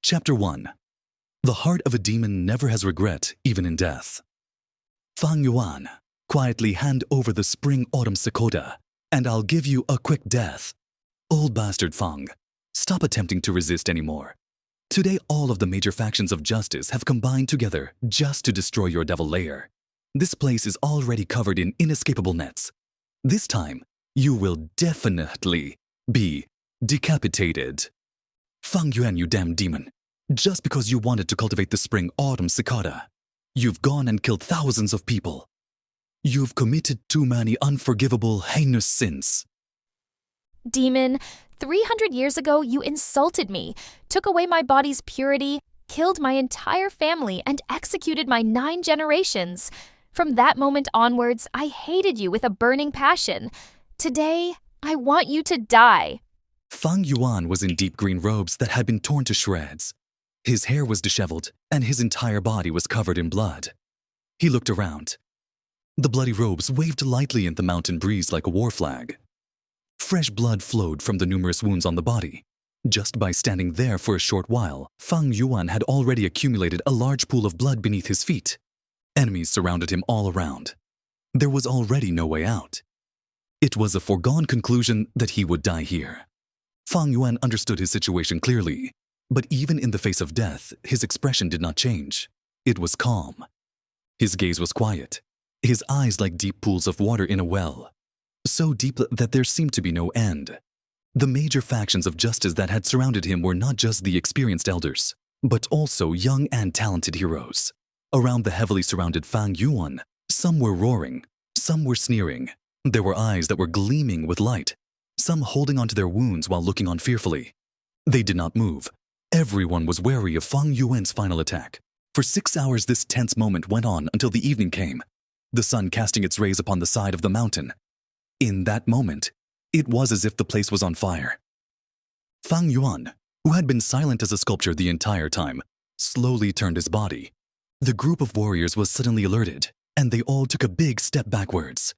Chapter 1. The heart of a demon never has regret, even in death. Fang Yuan, quietly hand over the spring-autumn cicoda, and I'll give you a quick death. Old bastard Fang, stop attempting to resist anymore. Today all of the major factions of justice have combined together just to destroy your devil lair. This place is already covered in inescapable nets. This time, you will definitely be decapitated. Fang Yuan, you damn demon. Just because you wanted to cultivate the spring-autumn cicada, you've gone and killed thousands of people. You've committed too many unforgivable, heinous sins. Demon, 300 years ago you insulted me, took away my body's purity, killed my entire family, and executed my 9 generations. From that moment onwards, I hated you with a burning passion. Today, I want you to die. Fang Yuan was in deep green robes that had been torn to shreds. His hair was disheveled, and his entire body was covered in blood. He looked around. The bloody robes waved lightly in the mountain breeze like a war flag. Fresh blood flowed from the numerous wounds on the body. Just by standing there for a short while, Fang Yuan had already accumulated a large pool of blood beneath his feet. Enemies surrounded him all around. There was already no way out. It was a foregone conclusion that he would die here. Fang Yuan understood his situation clearly, but even in the face of death, his expression did not change. It was calm. His gaze was quiet, his eyes like deep pools of water in a well, so deep that there seemed to be no end. The major factions of justice that had surrounded him were not just the experienced elders, but also young and talented heroes. Around the heavily surrounded Fang Yuan, some were roaring, some were sneering. There were eyes that were gleaming with light, some holding onto their wounds while looking on fearfully. They did not move. Everyone was wary of Fang Yuan's final attack. For 6 hours this tense moment went on until the evening came, the sun casting its rays upon the side of the mountain. In that moment, it was as if the place was on fire. Fang Yuan, who had been silent as a sculpture the entire time, slowly turned his body. The group of warriors was suddenly alerted, and they all took a big step backwards.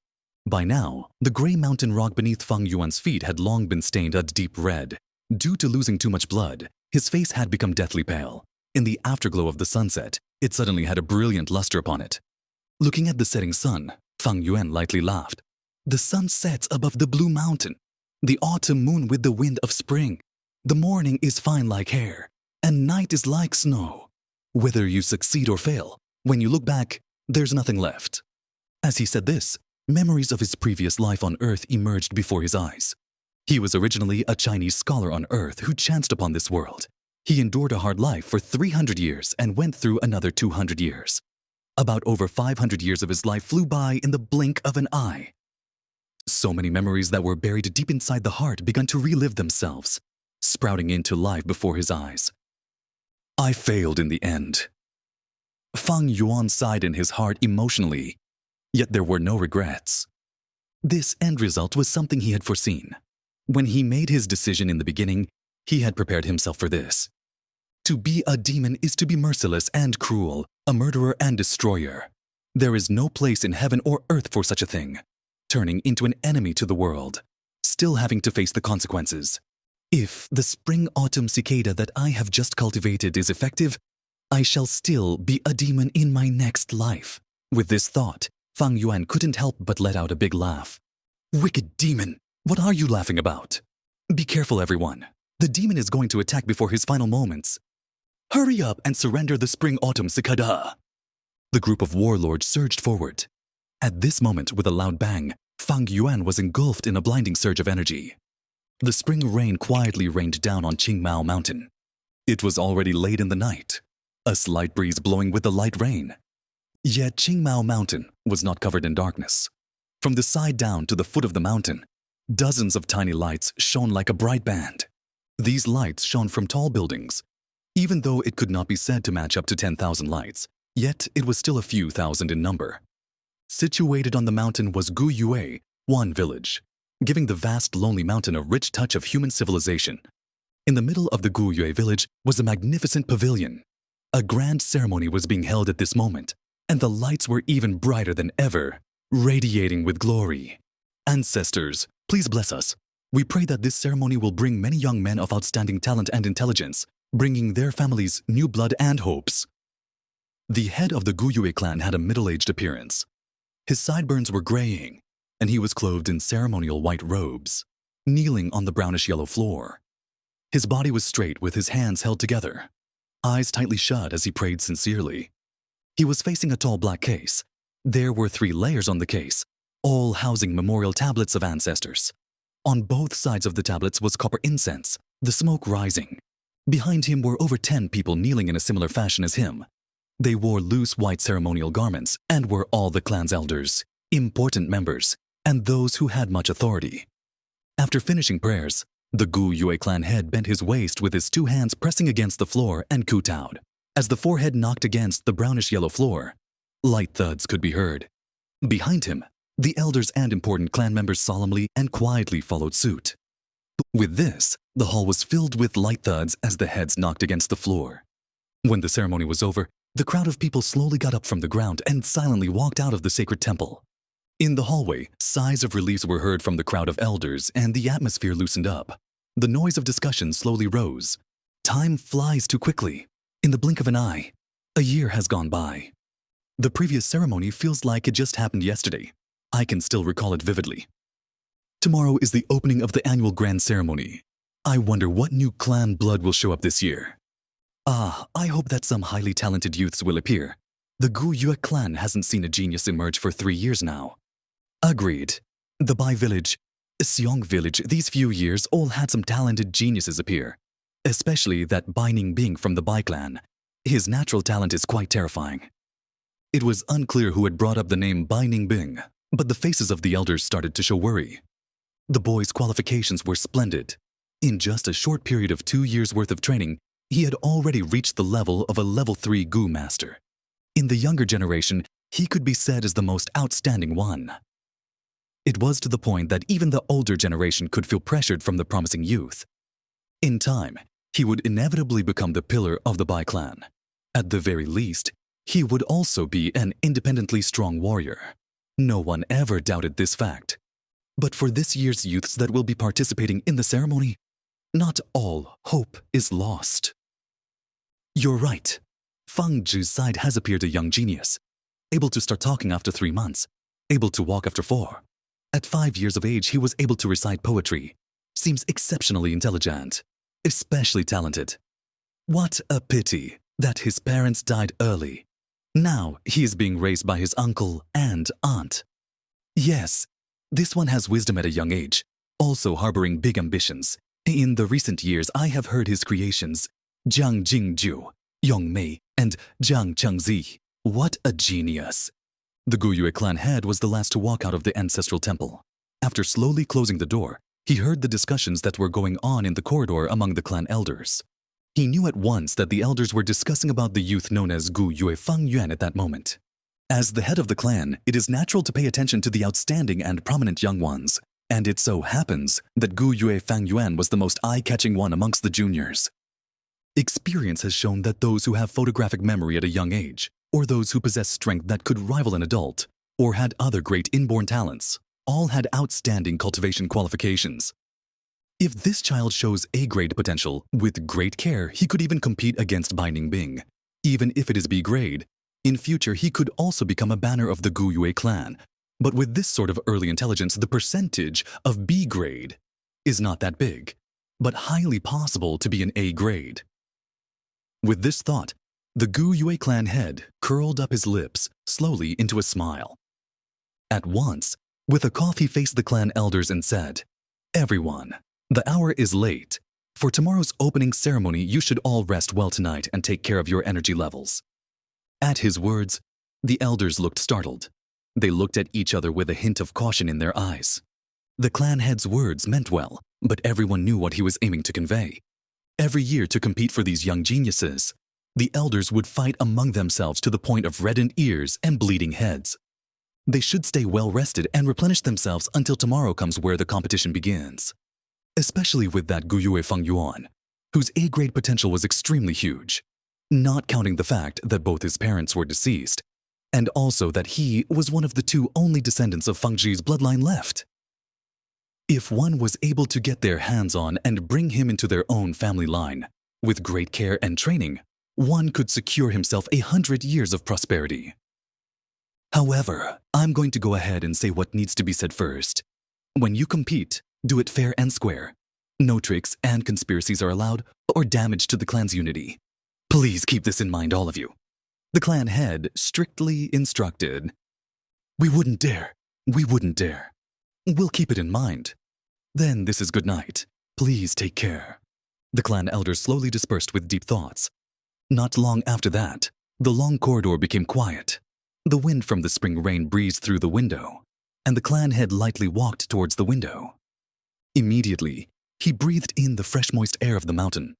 By now, the gray mountain rock beneath Fang Yuan's feet had long been stained a deep red. Due to losing too much blood, his face had become deathly pale. In the afterglow of the sunset, it suddenly had a brilliant luster upon it. Looking at the setting sun, Fang Yuan lightly laughed. The sun sets above the blue mountain, the autumn moon with the wind of spring. The morning is fine like hair, and night is like snow. Whether you succeed or fail, when you look back, there's nothing left. As he said this, memories of his previous life on Earth emerged before his eyes. He was originally a Chinese scholar on Earth who chanced upon this world. He endured a hard life for 300 years and went through another 200 years. About over 500 years of his life flew by in the blink of an eye. So many memories that were buried deep inside the heart began to relive themselves, sprouting into life before his eyes. I failed in the end. Fang Yuan sighed in his heart emotionally, yet there were no regrets. This end result was something he had foreseen. When he made his decision in the beginning, he had prepared himself for this. To be a demon is to be merciless and cruel, a murderer and destroyer. There is no place in heaven or earth for such a thing. Turning into an enemy to the world, still having to face the consequences. If the spring-autumn cicada that I have just cultivated is effective, I shall still be a demon in my next life. With this thought, Fang Yuan couldn't help but let out a big laugh. Wicked demon, what are you laughing about? Be careful, everyone. The demon is going to attack before his final moments. Hurry up and surrender the spring-autumn cicada. The group of warlords surged forward. At this moment, with a loud bang, Fang Yuan was engulfed in a blinding surge of energy. The spring rain quietly rained down on Qingmao Mountain. It was already late in the night, a slight breeze blowing with the light rain. Yet Qingmao Mountain was not covered in darkness. From the side down to the foot of the mountain, dozens of tiny lights shone like a bright band. These lights shone from tall buildings. Even though it could not be said to match up to 10,000 lights, yet it was still a few thousand in number. Situated on the mountain was Gu Yue, one village, giving the vast lonely mountain a rich touch of human civilization. In the middle of the Gu Yue village was a magnificent pavilion. A grand ceremony was being held at this moment, and the lights were even brighter than ever, radiating with glory. Ancestors, please bless us. We pray that this ceremony will bring many young men of outstanding talent and intelligence, bringing their families new blood and hopes. The head of the Guyue clan had a middle-aged appearance. His sideburns were graying, and he was clothed in ceremonial white robes, kneeling on the brownish-yellow floor. His body was straight with his hands held together, eyes tightly shut as he prayed sincerely. He was facing a tall black case. There were 3 layers on the case, all housing memorial tablets of ancestors. On both sides of the tablets was copper incense, the smoke rising. Behind him were over 10 people kneeling in a similar fashion as him. They wore loose white ceremonial garments and were all the clan's elders, important members, and those who had much authority. After finishing prayers, the Guyue clan head bent his waist with his 2 hands pressing against the floor and kowtowed. As the forehead knocked against the brownish-yellow floor, light thuds could be heard. Behind him, the elders and important clan members solemnly and quietly followed suit. With this, the hall was filled with light thuds as the heads knocked against the floor. When the ceremony was over, the crowd of people slowly got up from the ground and silently walked out of the sacred temple. In the hallway, sighs of relief were heard from the crowd of elders and the atmosphere loosened up. The noise of discussion slowly rose. Time flies too quickly. In the blink of an eye, a year has gone by. The previous ceremony feels like it just happened yesterday. I can still recall it vividly. Tomorrow is the opening of the annual grand ceremony. I wonder what new clan blood will show up this year. I hope that some highly talented youths will appear. The Guyue clan hasn't seen a genius emerge for 3 years now. Agreed. The Bai village, Xiong village, these few years all had some talented geniuses appear. Especially that Bai Ningbing from the Bai clan. His natural talent is quite terrifying. It was unclear who had brought up the name Bai Ningbing, but the faces of the elders started to show worry. The boy's qualifications were splendid. In just a short period of 2 years' worth of training, he had already reached the level of a level 3 Gu master. In the younger generation, he could be said as the most outstanding one. It was to the point that even the older generation could feel pressured from the promising youth. In time, he would inevitably become the pillar of the Bai clan. At the very least, he would also be an independently strong warrior. No one ever doubted this fact. But for this year's youths that will be participating in the ceremony, not all hope is lost. You're right. Fang Zhi's side has appeared a young genius, able to start talking after 3 months, able to walk after 4. At 5 years of age, he was able to recite poetry. Seems exceptionally intelligent, especially talented. What a pity that his parents died early. Now he is being raised by his uncle and aunt. Yes, this one has wisdom at a young age, also harboring big ambitions. In the recent years, I have heard his creations, Jiang Jingju, Yong Mei, and Jiang Chengzi. What a genius! The Guyue clan head was the last to walk out of the ancestral temple. After slowly closing the door, he heard the discussions that were going on in the corridor among the clan elders. He knew at once that the elders were discussing about the youth known as Guyue Fangyuan at that moment. As the head of the clan, it is natural to pay attention to the outstanding and prominent young ones, and it so happens that Guyue Fangyuan was the most eye-catching one amongst the juniors. Experience has shown that those who have photographic memory at a young age, or those who possess strength that could rival an adult, or had other great inborn talents, all had outstanding cultivation qualifications. If this child shows A-grade potential, with great care, he could even compete against Bai Ningbing. Even if it is B-grade, in future he could also become a banner of the Guyue clan. But with this sort of early intelligence, the percentage of B-grade is not that big, but highly possible to be an A-grade. With this thought, the Guyue clan head curled up his lips slowly into a smile. At once, with a cough, he faced the clan elders and said, "Everyone, the hour is late. For tomorrow's opening ceremony, you should all rest well tonight and take care of your energy levels." At his words, the elders looked startled. They looked at each other with a hint of caution in their eyes. The clan head's words meant well, but everyone knew what he was aiming to convey. Every year to compete for these young geniuses, the elders would fight among themselves to the point of reddened ears and bleeding heads. They should stay well rested and replenish themselves until tomorrow comes where the competition begins. Especially with that Guyue Fangyuan, whose A-grade potential was extremely huge, not counting the fact that both his parents were deceased, and also that he was one of the 2 only descendants of Fang Zhi's bloodline left. If one was able to get their hands on and bring him into their own family line, With great care and training, one could secure himself 100 years of prosperity. However, I'm going to go ahead and say what needs to be said first. When you compete, do it fair and square. No tricks and conspiracies are allowed or damage to the clan's unity. Please keep this in mind, all of you. The clan head strictly instructed. We wouldn't dare. We wouldn't dare. We'll keep it in mind. Then this is good night. Please take care. The clan elders slowly dispersed with deep thoughts. Not long after that, the long corridor became quiet. The wind from the spring rain breezed through the window, and the clan head lightly walked towards the window. Immediately, he breathed in the fresh moist air of the mountain.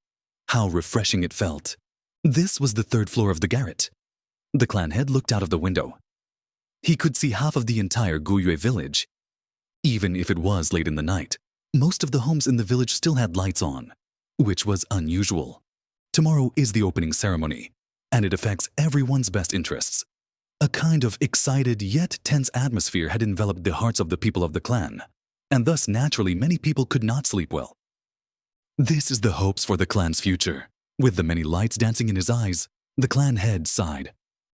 How refreshing it felt. This was the 3rd floor of the garret. The clan head looked out of the window. He could see half of the entire Guyue village. Even if it was late in the night, most of the homes in the village still had lights on, which was unusual. Tomorrow is the opening ceremony, and it affects everyone's best interests. A kind of excited yet tense atmosphere had enveloped the hearts of the people of the clan, and thus naturally many people could not sleep well. This is the hopes for the clan's future. With the many lights dancing in his eyes, the clan head sighed.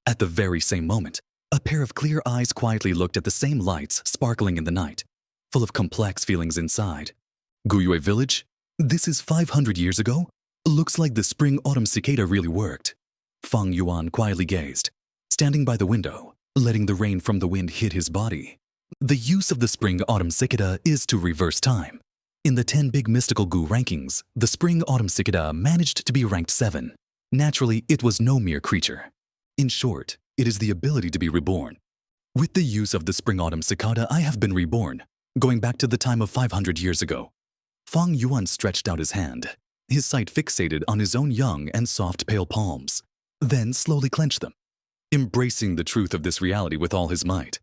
At the very same moment, a pair of clear eyes quietly looked at the same lights sparkling in the night, full of complex feelings inside. Guyue village? This is 500 years ago? Looks like the spring-autumn cicada really worked. Fang Yuan quietly gazed, standing by the window, letting the rain from the wind hit his body. The use of the spring-autumn cicada is to reverse time. In the 10 big mystical Gu rankings, the spring-autumn cicada managed to be ranked 7. Naturally, it was no mere creature. In short, it is the ability to be reborn. With the use of the spring-autumn cicada, I have been reborn, going back to the time of 500 years ago. Fang Yuan stretched out his hand, his sight fixated on his own young and soft pale palms, then slowly clenched them, embracing the truth of this reality with all his might.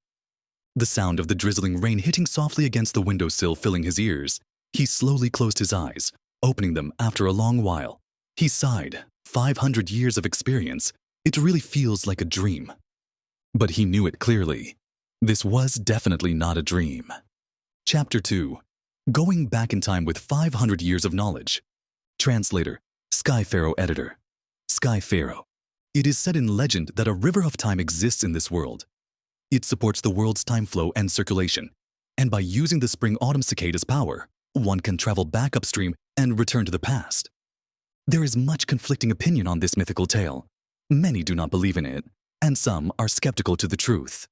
The sound of the drizzling rain hitting softly against the windowsill filling his ears, he slowly closed his eyes, opening them after a long while. He sighed. 500 years of experience. It really feels like a dream. But he knew it clearly. This was definitely not a dream. Chapter 2. Going back in time with 500 years of knowledge. Translator, Sky Pharaoh Editor. Sky Pharaoh. It is said in legend that a river of time exists in this world. It supports the world's time flow and circulation, and by using the spring-autumn cicada's power, one can travel back upstream and return to the past. There is much conflicting opinion on this mythical tale. Many do not believe in it, and some are skeptical to the truth.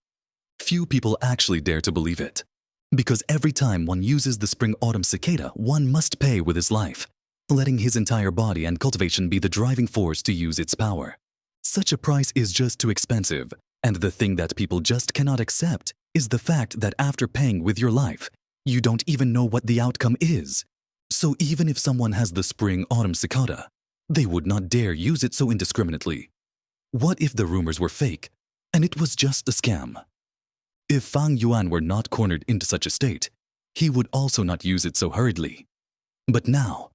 Few people actually dare to believe it, because every time one uses the spring-autumn cicada, one must pay with his life, letting his entire body and cultivation be the driving force to use its power. Such a price is just too expensive, and the thing that people just cannot accept is the fact that after paying with your life, you don't even know what the outcome is. So even if someone has the spring-autumn cicada, they would not dare use it so indiscriminately. What if the rumors were fake, and it was just a scam? If Fang Yuan were not cornered into such a state, he would also not use it so hurriedly. But now,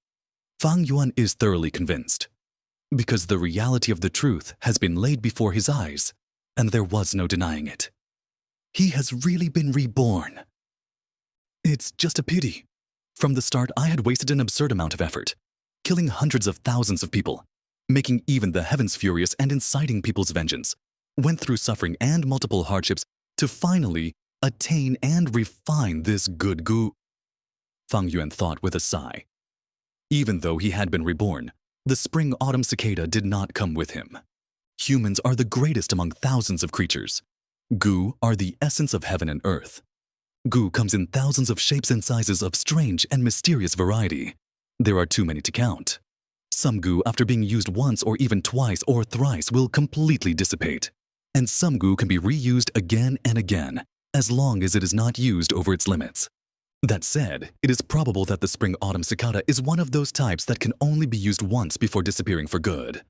Fang Yuan is thoroughly convinced, because the reality of the truth has been laid before his eyes, and there was no denying it. He has really been reborn. It's just a pity. From the start, I had wasted an absurd amount of effort, killing hundreds of thousands of people, making even the heavens furious and inciting people's vengeance, went through suffering and multiple hardships to finally attain and refine this good Gu. Fang Yuan thought with a sigh. Even though he had been reborn, the spring-autumn cicada did not come with him. Humans are the greatest among thousands of creatures. Gu are the essence of heaven and earth. Gu comes in thousands of shapes and sizes of strange and mysterious variety. There are too many to count. Some Gu, after being used once or even twice or thrice, will completely dissipate. And some Gu can be reused again and again, as long as it is not used over its limits. That said, it is probable that the spring-autumn cicada is one of those types that can only be used once before disappearing for good.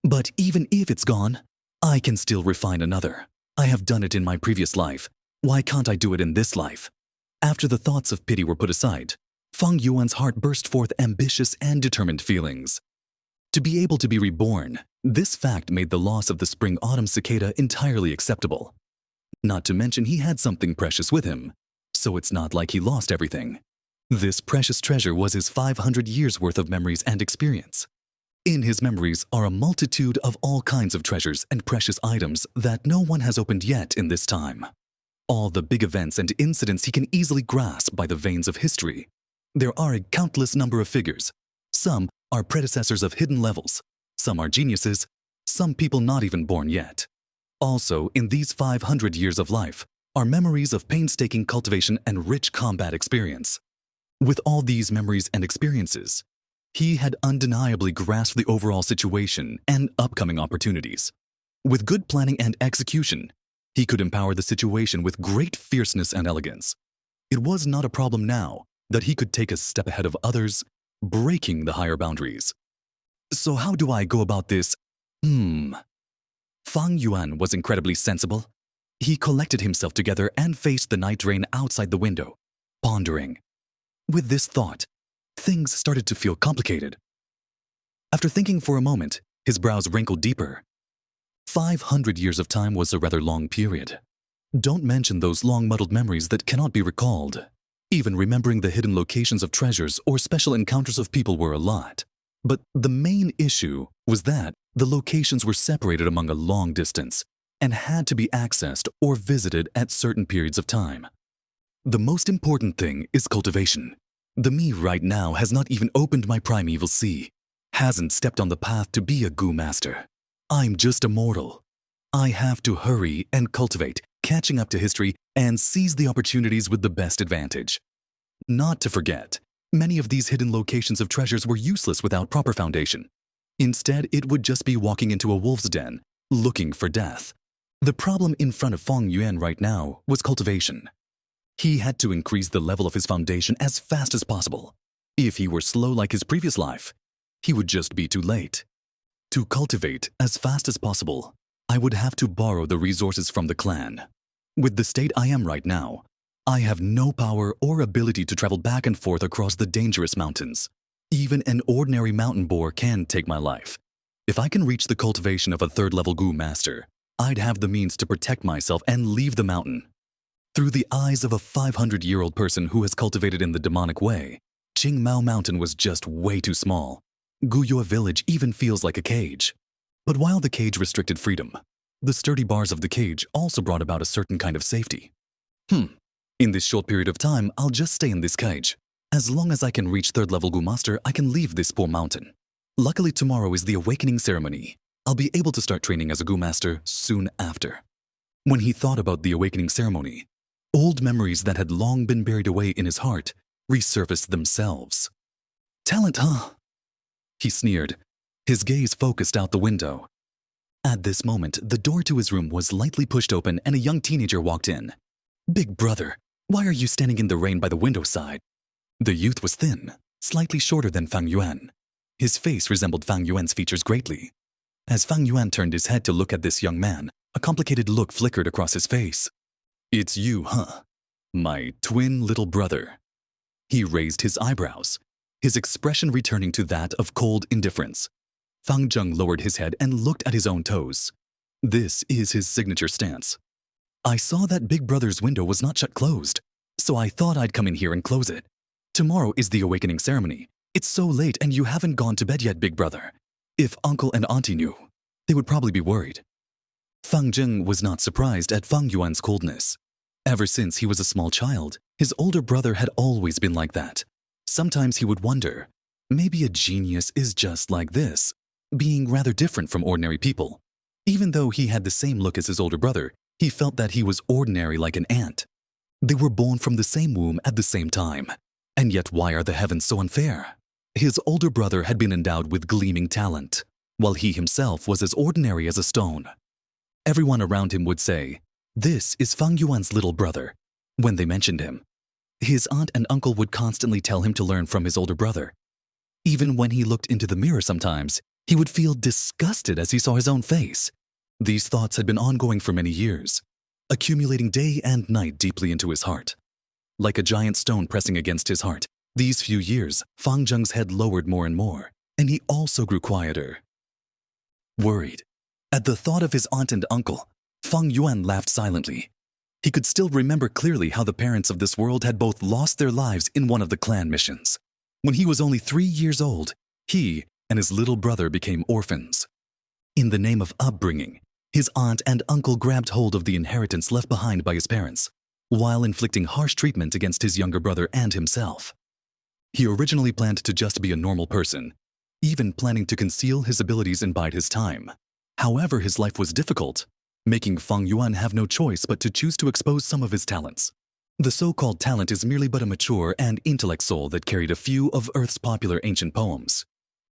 But even if it's gone, I can still refine another. I have done it in my previous life. Why can't I do it in this life? After the thoughts of pity were put aside, Fang Yuan's heart burst forth ambitious and determined feelings. To be able to be reborn, this fact made the loss of the spring-autumn cicada entirely acceptable. Not to mention he had something precious with him, so it's not like he lost everything. This precious treasure was his 500 years' worth of memories and experience. In his memories are a multitude of all kinds of treasures and precious items that no one has opened yet in this time. All the big events and incidents he can easily grasp by the veins of history. There are a countless number of figures. Some are predecessors of hidden levels. Some are geniuses. Some people not even born yet. Also, in these 500 years of life are memories of painstaking cultivation and rich combat experience. With all these memories and experiences, he had undeniably grasped the overall situation and upcoming opportunities. With good planning and execution, he could empower the situation with great fierceness and elegance. It was not a problem now that he could take a step ahead of others, breaking the higher boundaries. So how do I go about this? Fang Yuan was incredibly sensible. He collected himself together and faced the night rain outside the window, pondering. With this thought, things started to feel complicated. After thinking for a moment, his brows wrinkled deeper. 500 years of time was a rather long period. Don't mention those long muddled memories that cannot be recalled. Even remembering the hidden locations of treasures or special encounters of people were a lot. But the main issue was that the locations were separated among a long distance and had to be accessed or visited at certain periods of time. The most important thing is cultivation. The me right now has not even opened my primeval sea, hasn't stepped on the path to be a Gu master. I'm just a mortal. I have to hurry and cultivate, catching up to history and seize the opportunities with the best advantage. Not to forget, many of these hidden locations of treasures were useless without proper foundation. Instead, it would just be walking into a wolf's den, looking for death. The problem in front of Fang Yuan right now was cultivation. He had to increase the level of his foundation as fast as possible. If he were slow like his previous life, he would just be too late. To cultivate as fast as possible, I would have to borrow the resources from the clan. With the state I am right now, I have no power or ability to travel back and forth across the dangerous mountains. Even an ordinary mountain boar can take my life. If I can reach the cultivation of a third-level Gu master, I'd have the means to protect myself and leave the mountain. Through the eyes of a 500-year-old person who has cultivated in the demonic way, Qingmao Mountain was just way too small. Guyue village even feels like a cage. But while the cage restricted freedom, the sturdy bars of the cage also brought about a certain kind of safety. In this short period of time, I'll just stay in this cage. As long as I can reach third-level Gu master, I can leave this poor mountain. Luckily, tomorrow is the awakening ceremony. I'll be able to start training as a Gu master soon after. When he thought about the awakening ceremony, old memories that had long been buried away in his heart resurfaced themselves. Talent, huh? He sneered, his gaze focused out the window. At this moment, the door to his room was lightly pushed open and a young teenager walked in. Big brother, why are you standing in the rain by the window side? The youth was thin, slightly shorter than Fang Yuan. His face resembled Fang Yuan's features greatly. As Fang Yuan turned his head to look at this young man, a complicated look flickered across his face. It's you, huh? My twin little brother. He raised his eyebrows, his expression returning to that of cold indifference. Fang Zheng lowered his head and looked at his own toes. This is his signature stance. I saw that Big Brother's window was not shut closed, so I thought I'd come in here and close it. Tomorrow is the awakening ceremony. It's so late and you haven't gone to bed yet, Big Brother. If Uncle and Auntie knew, they would probably be worried. Fang Zheng was not surprised at Fang Yuan's coldness. Ever since he was a small child, his older brother had always been like that. Sometimes he would wonder, maybe a genius is just like this, being rather different from ordinary people. Even though he had the same look as his older brother, he felt that he was ordinary like an ant. They were born from the same womb at the same time. And yet why are the heavens so unfair? His older brother had been endowed with gleaming talent, while he himself was as ordinary as a stone. Everyone around him would say, "This is Fang Yuan's little brother," when they mentioned him. His aunt and uncle would constantly tell him to learn from his older brother. Even when he looked into the mirror sometimes, he would feel disgusted as he saw his own face. These thoughts had been ongoing for many years, accumulating day and night deeply into his heart. Like a giant stone pressing against his heart, these few years, Fang Zheng's head lowered more and more, and he also grew quieter. Worried. At the thought of his aunt and uncle, Fang Yuan laughed silently. He could still remember clearly how the parents of this world had both lost their lives in one of the clan missions. When he was only 3 years old, he, and his little brother became orphans. In the name of upbringing, his aunt and uncle grabbed hold of the inheritance left behind by his parents, while inflicting harsh treatment against his younger brother and himself. He originally planned to just be a normal person, even planning to conceal his abilities and bide his time. However, his life was difficult, making Fang Yuan have no choice but to choose to expose some of his talents. The so-called talent is merely but a mature and intellect soul that carried a few of Earth's popular ancient poems.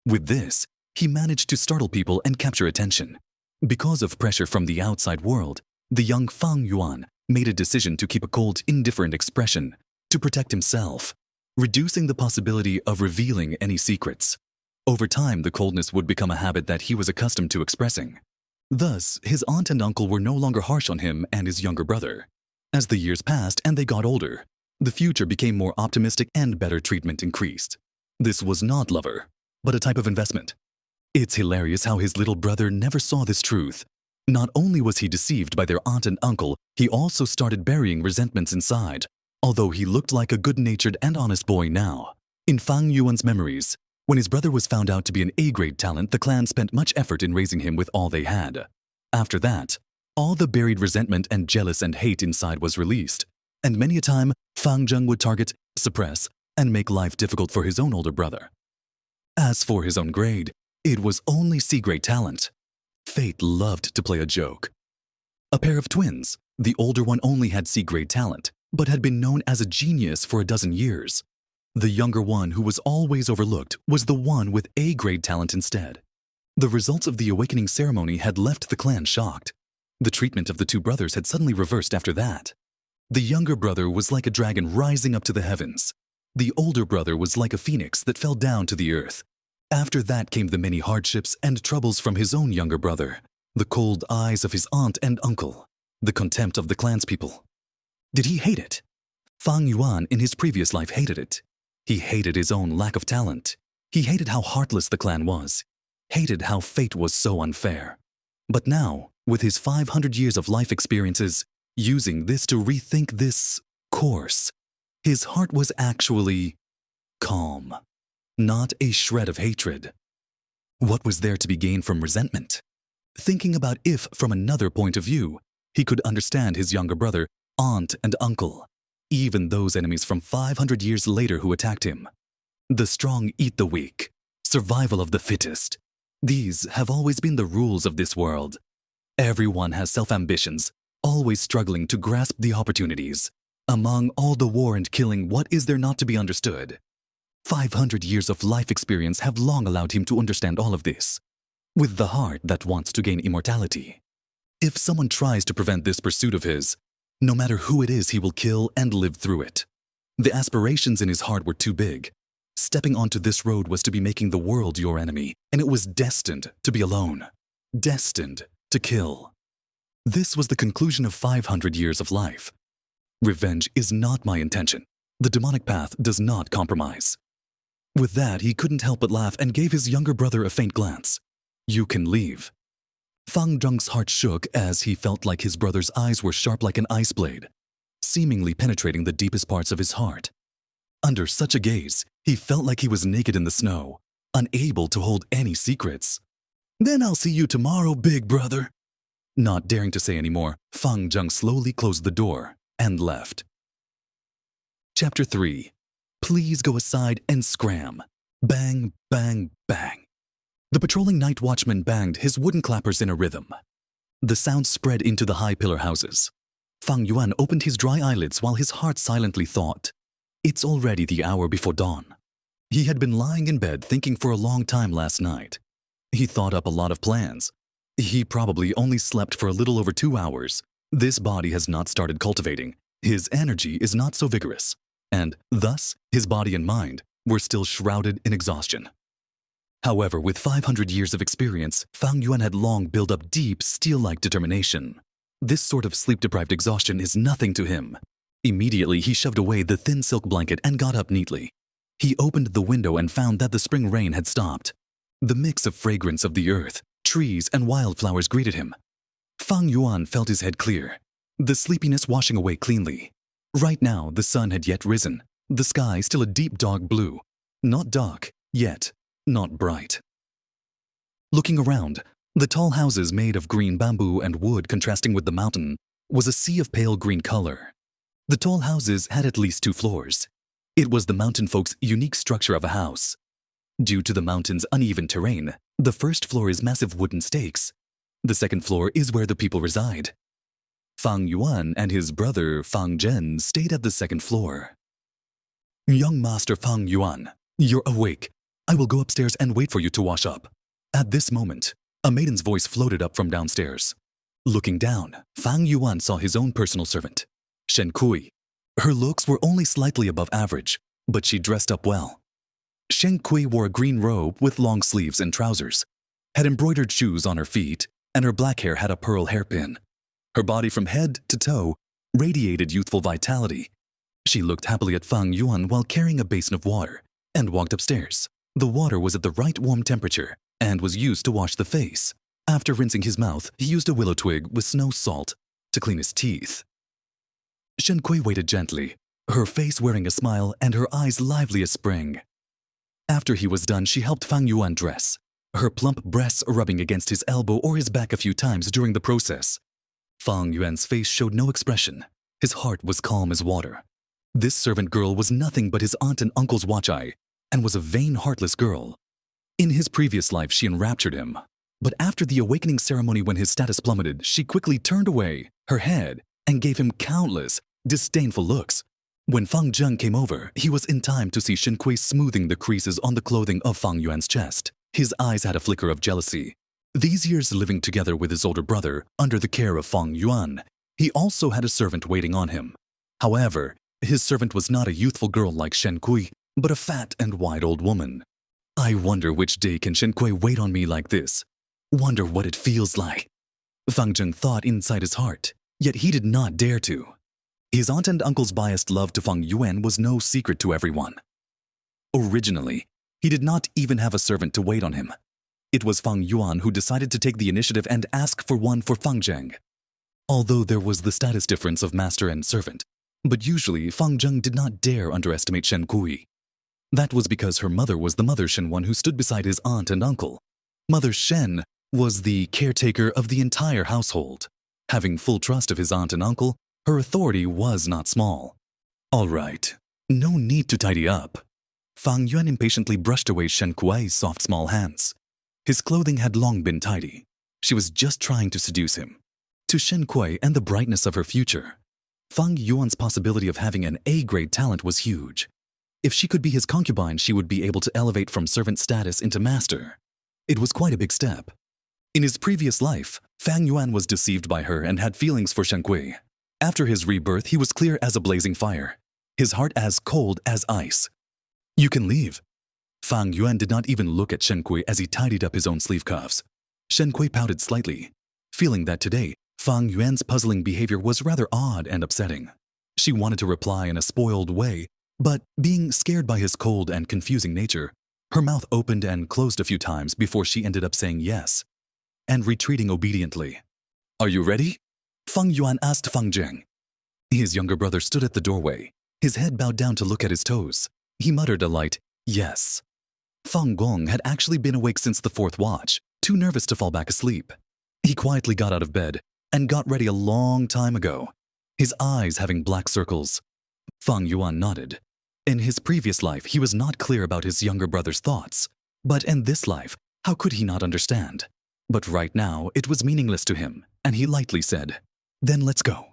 With this, he managed to startle people and capture attention. Because of pressure from the outside world, the young Fang Yuan made a decision to keep a cold, indifferent expression to protect himself, reducing the possibility of revealing any secrets. Over time, the coldness would become a habit that he was accustomed to expressing. Thus, his aunt and uncle were no longer harsh on him and his younger brother. As the years passed and they got older, the future became more optimistic and better treatment increased. This was not lover, but a type of investment. It's hilarious how his little brother never saw this truth. Not only was he deceived by their aunt and uncle, he also started burying resentments inside, although he looked like a good-natured and honest boy now. In Fang Yuan's memories, when his brother was found out to be an A-grade talent, the clan spent much effort in raising him with all they had. After that, all the buried resentment and jealous and hate inside was released, and many a time, Fang Zheng would target, suppress, and make life difficult for his own older brother. As for his own grade, it was only C-grade talent. Fate loved to play a joke. A pair of twins, the older one only had C-grade talent, but had been known as a genius for a dozen years. The younger one, who was always overlooked, was the one with A-grade talent instead. The results of the awakening ceremony had left the clan shocked. The treatment of the two brothers had suddenly reversed after that. The younger brother was like a dragon rising up to the heavens. The older brother was like a phoenix that fell down to the earth. After that came the many hardships and troubles from his own younger brother, the cold eyes of his aunt and uncle, the contempt of the clanspeople. Did he hate it? Fang Yuan in his previous life hated it. He hated his own lack of talent. He hated how heartless the clan was, hated how fate was so unfair. But now, with his 500 years of life experiences, using this to rethink this course, his heart was actually calm. Not a shred of hatred. What was there to be gained from resentment? Thinking about if, from another point of view, he could understand his younger brother, aunt, and uncle, even those enemies from 500 years later who attacked him. The strong eat the weak, survival of the fittest. These have always been the rules of this world. Everyone has self-ambitions, always struggling to grasp the opportunities. Among all the war and killing, what is there not to be understood? 500 years of life experience have long allowed him to understand all of this, with the heart that wants to gain immortality. If someone tries to prevent this pursuit of his, no matter who it is, he will kill and live through it. The aspirations in his heart were too big. Stepping onto this road was to be making the world your enemy, and it was destined to be alone, destined to kill. This was the conclusion of 500 years of life. Revenge is not my intention. The demonic path does not compromise. With that, he couldn't help but laugh and gave his younger brother a faint glance. You can leave. Fang Zheng's heart shook as he felt like his brother's eyes were sharp like an ice blade, seemingly penetrating the deepest parts of his heart. Under such a gaze, he felt like he was naked in the snow, unable to hold any secrets. Then I'll see you tomorrow, big brother. Not daring to say any more, Fang Zheng slowly closed the door and left. Chapter 3. Please go aside and scram. Bang, bang, bang. The patrolling night watchman banged his wooden clappers in a rhythm. The sound spread into the high pillar houses. Fang Yuan opened his dry eyelids while his heart silently thought, it's already the hour before dawn. He had been lying in bed thinking for a long time last night. He thought up a lot of plans. He probably only slept for a little over 2 hours. This body has not started cultivating. His energy is not so vigorous. And, thus, his body and mind were still shrouded in exhaustion. However, with 500 years of experience, Fang Yuan had long built up deep, steel-like determination. This sort of sleep-deprived exhaustion is nothing to him. Immediately, he shoved away the thin silk blanket and got up neatly. He opened the window and found that the spring rain had stopped. The mix of fragrance of the earth, trees, and wildflowers greeted him. Fang Yuan felt his head clear, the sleepiness washing away cleanly. Right now, the sun had yet risen, the sky still a deep dark blue. Not dark, yet not bright. Looking around, the tall houses made of green bamboo and wood contrasting with the mountain was a sea of pale green color. The tall houses had at least 2 floors. It was the mountain folks' unique structure of a house. Due to the mountain's uneven terrain, the first floor is massive wooden stakes. The second floor is where the people reside. Fang Yuan and his brother Fang Zhen stayed at the second floor. Young Master Fang Yuan, you're awake. I will go upstairs and wait for you to wash up. At this moment, a maiden's voice floated up from downstairs. Looking down, Fang Yuan saw his own personal servant, Shen Kui. Her looks were only slightly above average, but she dressed up well. Shen Kui wore a green robe with long sleeves and trousers, had embroidered shoes on her feet, and her black hair had a pearl hairpin. Her body from head to toe radiated youthful vitality. She looked happily at Fang Yuan while carrying a basin of water and walked upstairs. The water was at the right warm temperature and was used to wash the face. After rinsing his mouth, he used a willow twig with snow salt to clean his teeth. Shen Kui waited gently, her face wearing a smile and her eyes lively as spring. After he was done, she helped Fang Yuan dress, her plump breasts rubbing against his elbow or his back a few times during the process. Fang Yuan's face showed no expression. His heart was calm as water. This servant girl was nothing but his aunt and uncle's watch-eye, and was a vain, heartless girl. In his previous life, she enraptured him. But after the awakening ceremony when his status plummeted, she quickly turned away her head and gave him countless, disdainful looks. When Fang Zheng came over, he was in time to see Shen Kui smoothing the creases on the clothing of Fang Yuan's chest. His eyes had a flicker of jealousy. These years living together with his older brother, under the care of Fang Yuan, he also had a servant waiting on him. However, his servant was not a youthful girl like Shen Kui, but a fat and wide old woman. I wonder which day can Shen Kui wait on me like this. Wonder what it feels like. Fang Zheng thought inside his heart, yet he did not dare to. His aunt and uncle's biased love to Fang Yuan was no secret to everyone. Originally, he did not even have a servant to wait on him. It was Fang Yuan who decided to take the initiative and ask for one for Fang Zheng. Although there was the status difference of master and servant, but usually Fang Zheng did not dare underestimate Shen Kui. That was because her mother was the Mother Shen one who stood beside his aunt and uncle. Mother Shen was the caretaker of the entire household. Having full trust of his aunt and uncle, her authority was not small. All right, no need to tidy up. Fang Yuan impatiently brushed away Shen Kui's soft small hands. His clothing had long been tidy. She was just trying to seduce him. To Shen Kui and the brightness of her future, Fang Yuan's possibility of having an A-grade talent was huge. If she could be his concubine, she would be able to elevate from servant status into master. It was quite a big step. In his previous life, Fang Yuan was deceived by her and had feelings for Shen Kui. After his rebirth, he was clear as a blazing fire, his heart as cold as ice. You can leave. Fang Yuan did not even look at Shen Kui as he tidied up his own sleeve cuffs. Shen Kui pouted slightly, feeling that today, Fang Yuan's puzzling behavior was rather odd and upsetting. She wanted to reply in a spoiled way, but being scared by his cold and confusing nature, her mouth opened and closed a few times before she ended up saying yes, and retreating obediently. Are you ready? Fang Yuan asked Fang Zheng. His younger brother stood at the doorway, his head bowed down to look at his toes. He muttered a light, yes. Fang Gong had actually been awake since the 4th watch, too nervous to fall back asleep. He quietly got out of bed and got ready a long time ago, his eyes having black circles. Fang Yuan nodded. In his previous life, he was not clear about his younger brother's thoughts, but in this life, how could he not understand? But right now, it was meaningless to him, and he lightly said, "Then let's go."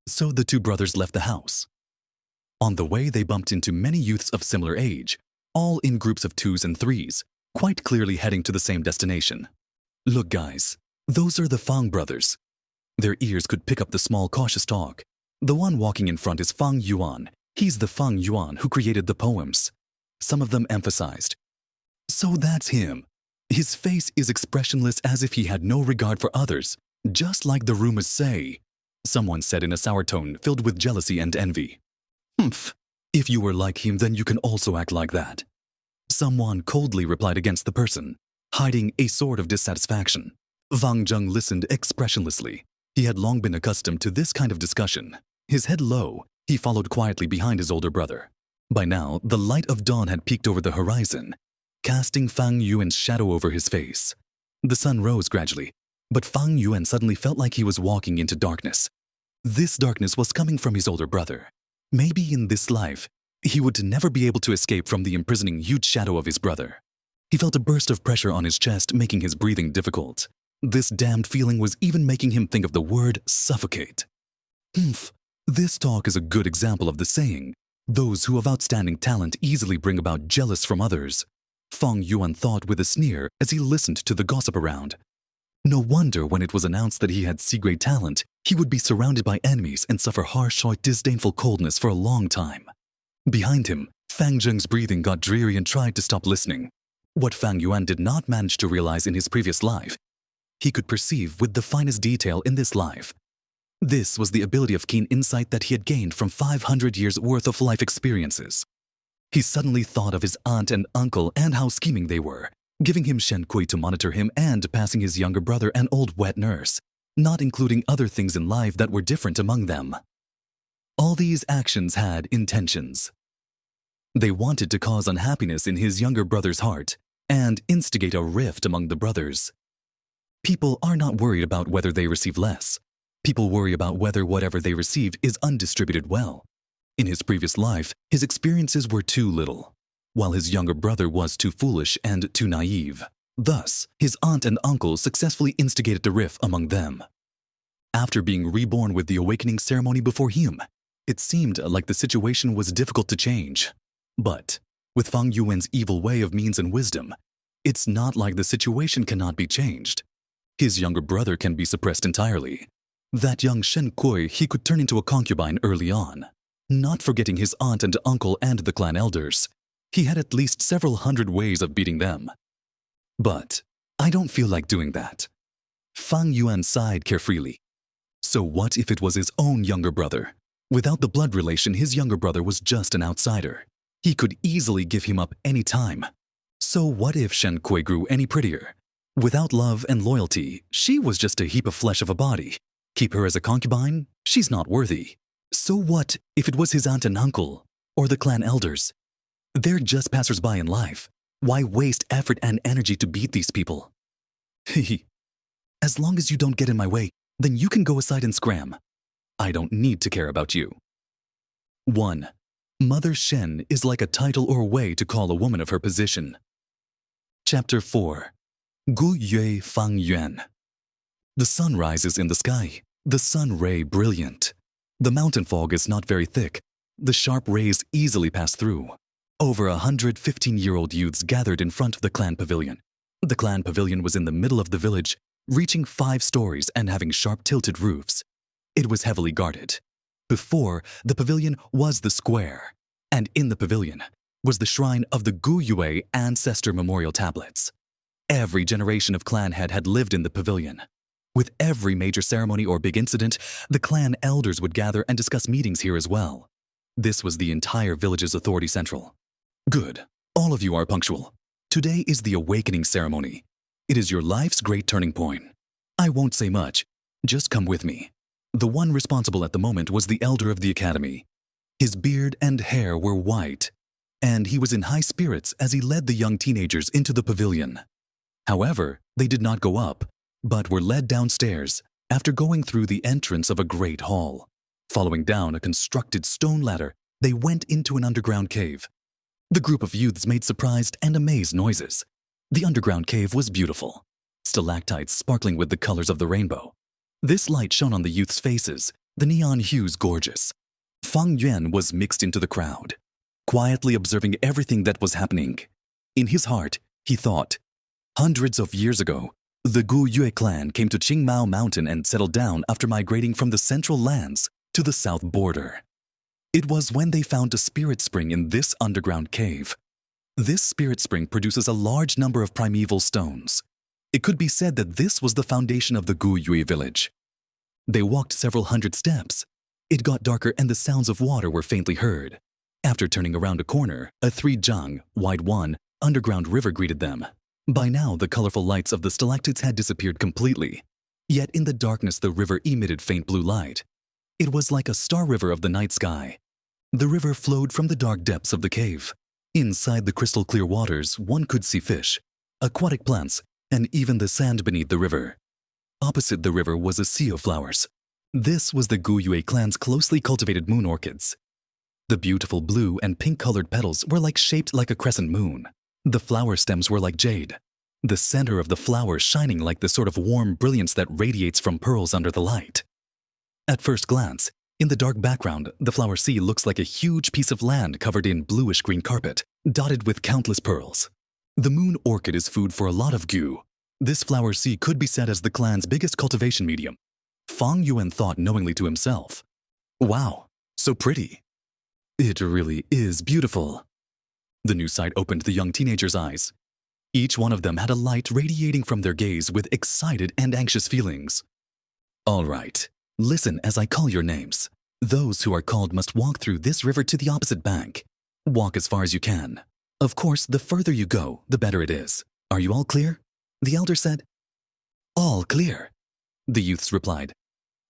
So the 2 brothers left the house. On the way, they bumped into many youths of similar age, all in groups of 2s and 3s, quite clearly heading to the same destination. Look, guys, those are the Fang brothers. Their ears could pick up the small, cautious talk. The one walking in front is Fang Yuan. He's the Fang Yuan who created the poems. Some of them emphasized. So that's him. His face is expressionless as if he had no regard for others, just like the rumors say. Someone said in a sour tone filled with jealousy and envy. Humph. If you were like him, then you can also act like that. Someone coldly replied against the person, hiding a sort of dissatisfaction. Fang Zheng listened expressionlessly. He had long been accustomed to this kind of discussion. His head low, he followed quietly behind his older brother. By now, the light of dawn had peeked over the horizon, casting Fang Yuan's shadow over his face. The sun rose gradually, but Fang Yuan suddenly felt like he was walking into darkness. This darkness was coming from his older brother. Maybe in this life, he would never be able to escape from the imprisoning huge shadow of his brother. He felt a burst of pressure on his chest, making his breathing difficult. This damned feeling was even making him think of the word suffocate. Humph. This talk is a good example of the saying, those who have outstanding talent easily bring about jealous from others. Fang Yuan thought with a sneer as he listened to the gossip around. No wonder when it was announced that he had C-grade talent, he would be surrounded by enemies and suffer harsh or disdainful coldness for a long time. Behind him, Fang Zheng's breathing got dreary and tried to stop listening. What Fang Yuan did not manage to realize in his previous life, he could perceive with the finest detail in this life. This was the ability of keen insight that he had gained from 500 years' worth of life experiences. He suddenly thought of his aunt and uncle and how scheming they were, giving him Shen Kui to monitor him and passing his younger brother an old wet nurse, not including other things in life that were different among them. All these actions had intentions. They wanted to cause unhappiness in his younger brother's heart and instigate a rift among the brothers. People are not worried about whether they receive less. People worry about whether whatever they receive is undistributed well. In his previous life, his experiences were too little, while his younger brother was too foolish and too naive. Thus, his aunt and uncle successfully instigated the rift among them. After being reborn with the awakening ceremony before him, it seemed like the situation was difficult to change. But, with Fang Yuan's evil way of means and wisdom, it's not like the situation cannot be changed. His younger brother can be suppressed entirely. That young Shen Kui he could turn into a concubine early on. Not forgetting his aunt and uncle and the clan elders, he had at least several hundred ways of beating them. But I don't feel like doing that. Fang Yuan sighed carefreely. So what if it was his own younger brother? Without the blood relation, his younger brother was just an outsider. He could easily give him up any time. So what if Shen Kui grew any prettier? Without love and loyalty, she was just a heap of flesh of a body. Keep her as a concubine? She's not worthy. So what if it was his aunt and uncle, or the clan elders? They're just passers-by in life. Why waste effort and energy to beat these people? Hehe. As long as you don't get in my way, then you can go aside and scram. I don't need to care about you. 1. Mother Shen is like a title or way to call a woman of her position. Chapter 4. Gu Yue Fang Yuan. The sun rises in the sky, the sun ray brilliant. The mountain fog is not very thick. The sharp rays easily pass through. Over 115-year-old youths gathered in front of the clan pavilion. The clan pavilion was in the middle of the village, reaching 5 stories and having sharp tilted roofs. It was heavily guarded. Before, the pavilion was the square, and in the pavilion was the shrine of the Gu Yue ancestor memorial tablets. Every generation of clan head had lived in the pavilion. With every major ceremony or big incident, the clan elders would gather and discuss meetings here as well. This was the entire village's authority central. Good. All of you are punctual. Today is the awakening ceremony. It is your life's great turning point. I won't say much. Just come with me. The one responsible at the moment was the elder of the academy. His beard and hair were white, and he was in high spirits as he led the young teenagers into the pavilion. However, they did not go up, but were led downstairs after going through the entrance of a great hall. Following down a constructed stone ladder, they went into an underground cave. The group of youths made surprised and amazed noises. The underground cave was beautiful, stalactites sparkling with the colors of the rainbow. This light shone on the youths' faces, the neon hues gorgeous. Fang Yuan was mixed into the crowd, quietly observing everything that was happening. In his heart, he thought, hundreds of years ago, the Gu Yue clan came to Qingmao Mountain and settled down after migrating from the central lands to the south border. It was when they found a spirit spring in this underground cave. This spirit spring produces a large number of primeval stones. It could be said that this was the foundation of the Gu Yue village. They walked several hundred steps. It got darker and the sounds of water were faintly heard. After turning around a corner, a 3-jiang, wide one, underground river greeted them. By now, the colorful lights of the stalactites had disappeared completely. Yet in the darkness, the river emitted faint blue light. It was like a star river of the night sky. The river flowed from the dark depths of the cave. Inside the crystal clear waters, one could see fish, aquatic plants, and even the sand beneath the river. Opposite the river was a sea of flowers. This was the Guyue clan's closely cultivated moon orchids. The beautiful blue and pink-colored petals were shaped like a crescent moon. The flower stems were like jade, the center of the flower shining like the sort of warm brilliance that radiates from pearls under the light. At first glance, in the dark background, the flower sea looks like a huge piece of land covered in bluish-green carpet, dotted with countless pearls. The moon orchid is food for a lot of Gu. This flower sea could be said as the clan's biggest cultivation medium. Fang Yuan thought knowingly to himself, "Wow, so pretty. It really is beautiful." The new sight opened the young teenager's eyes. Each one of them had a light radiating from their gaze with excited and anxious feelings. "All right, listen as I call your names. Those who are called must walk through this river to the opposite bank. Walk as far as you can. Of course, the further you go, the better it is. Are you all clear?" The elder said. "All clear," the youths replied.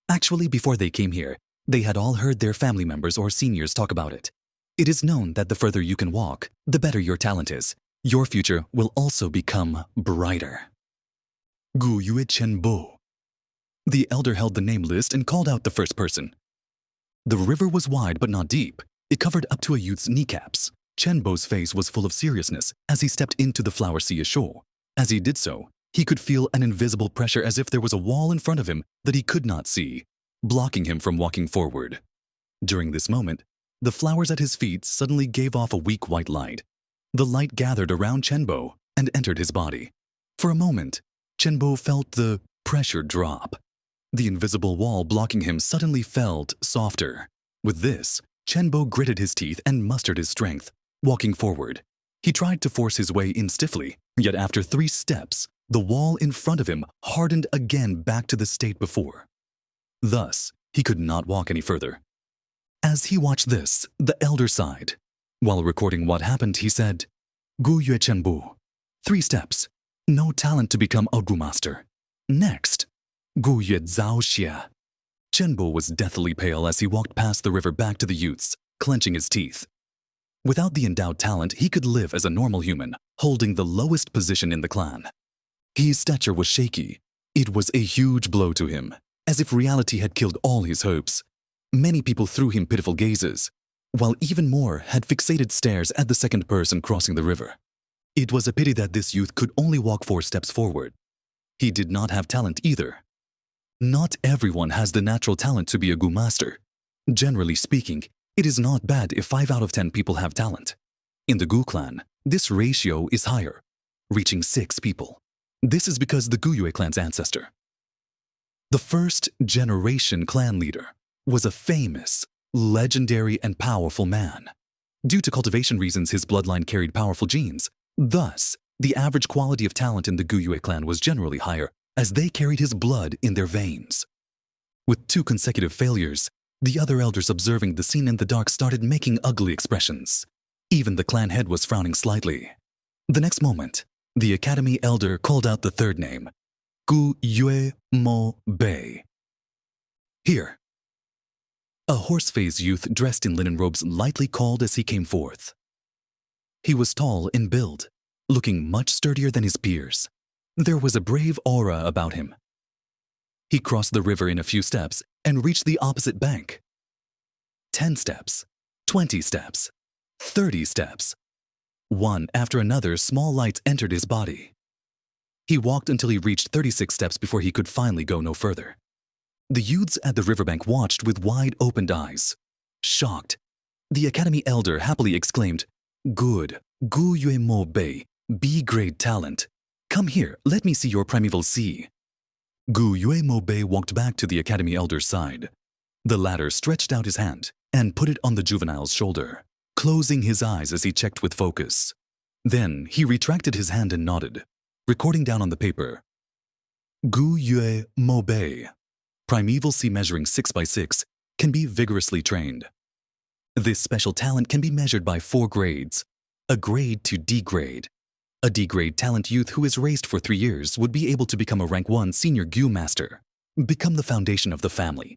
Actually, before they came here, they had all heard their family members or seniors talk about it. It is known that the further you can walk, the better your talent is. Your future will also become brighter. Gu Yue Chen Bo. The elder held the name list and called out the first person. The river was wide but not deep. It covered up to a youth's kneecaps. Chen Bo's face was full of seriousness as he stepped into the flower sea ashore. As he did so, he could feel an invisible pressure as if there was a wall in front of him that he could not see, blocking him from walking forward. During this moment, the flowers at his feet suddenly gave off a weak white light. The light gathered around Chenbo and entered his body. For a moment, Chenbo felt the pressure drop. The invisible wall blocking him suddenly felt softer. With this, Chenbo gritted his teeth and mustered his strength, walking forward. He tried to force his way in stiffly, yet after 3 steps, the wall in front of him hardened again back to the state before. Thus, he could not walk any further. As he watched this, the elder sighed. While recording what happened, he said, "Gu Yue Chenbu. 3 steps. No talent to become a Gu master. Next, Gu Yue Zhao Xie." Chenbo was deathly pale as he walked past the river back to the youths, clenching his teeth. Without the endowed talent, he could live as a normal human, holding the lowest position in the clan. His stature was shaky. It was a huge blow to him, as if reality had killed all his hopes. Many people threw him pitiful gazes, while even more had fixated stares at the second person crossing the river. It was a pity that this youth could only walk 4 steps forward. He did not have talent either. Not everyone has the natural talent to be a Gu master. Generally speaking, it is not bad if 5 out of 10 people have talent. In the Gu clan, this ratio is higher, reaching 6 people. This is because the Guyue clan's ancestor. The first generation clan leader was a famous, legendary, and powerful man. Due to cultivation reasons, his bloodline carried powerful genes. Thus, the average quality of talent in the Guyue clan was generally higher, as they carried his blood in their veins. With 2 consecutive failures, the other elders observing the scene in the dark started making ugly expressions. Even the clan head was frowning slightly. The next moment, the academy elder called out the third name, Gu Yue Mo Bei. "Here." A horse-faced youth dressed in linen robes lightly called as he came forth. He was tall in build, looking much sturdier than his peers. There was a brave aura about him. He crossed the river in a few steps and reached the opposite bank. 10 steps, 20 steps, 30 steps. One after another, small lights entered his body. He walked until he reached 36 steps before he could finally go no further. The youths at the riverbank watched with wide-opened eyes. Shocked, the academy elder happily exclaimed, "Good, Gu Yue Mo Bei, B-grade talent. Come here, let me see your primeval sea." Gu Yue Mo Bei walked back to the academy elder's side. The latter stretched out his hand and put it on the juvenile's shoulder, closing his eyes as he checked with focus. Then he retracted his hand and nodded, recording down on the paper, "Gu Yue Mo Bei. Primeval sea measuring 6 by 6 can be vigorously trained. This special talent can be measured by 4 grades, a grade to D grade. A D grade talent youth who is raised for 3 years would be able to become a rank 1 senior Gu master, become the foundation of the family.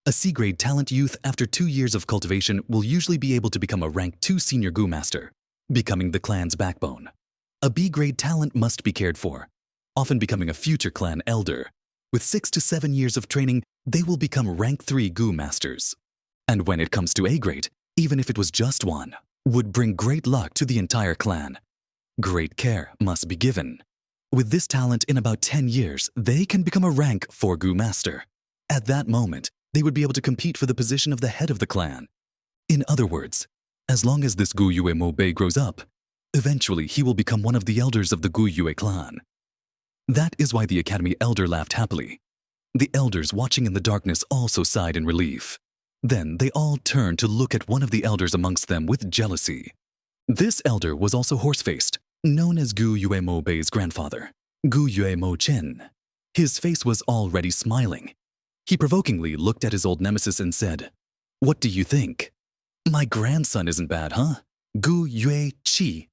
A C grade talent youth after 2 years of cultivation will usually be able to become a rank 2 senior Gu master, becoming the clan's backbone. A B-grade talent must be cared for, often becoming a future clan elder. With 6 to 7 years of training, they will become rank 3 Gu masters. And when it comes to A-grade, even if it was just one, would bring great luck to the entire clan. Great care must be given. With this talent, in about 10 years, they can become a rank 4 Gu master. At that moment, they would be able to compete for the position of the head of the clan. In other words, as long as this Gu Yue Mo Bei grows up, eventually he will become one of the elders of the Gu Yue clan. That is why the Academy elder laughed happily. The elders watching in the darkness also sighed in relief. Then they all turned to look at one of the elders amongst them with jealousy. This elder was also horse-faced, known as Gu Yue Mo Bei's grandfather, Gu Yue Mo Chen. His face was already smiling. He provokingly looked at his old nemesis and said, "What do you think? My grandson isn't bad, huh? Gu Yue Qi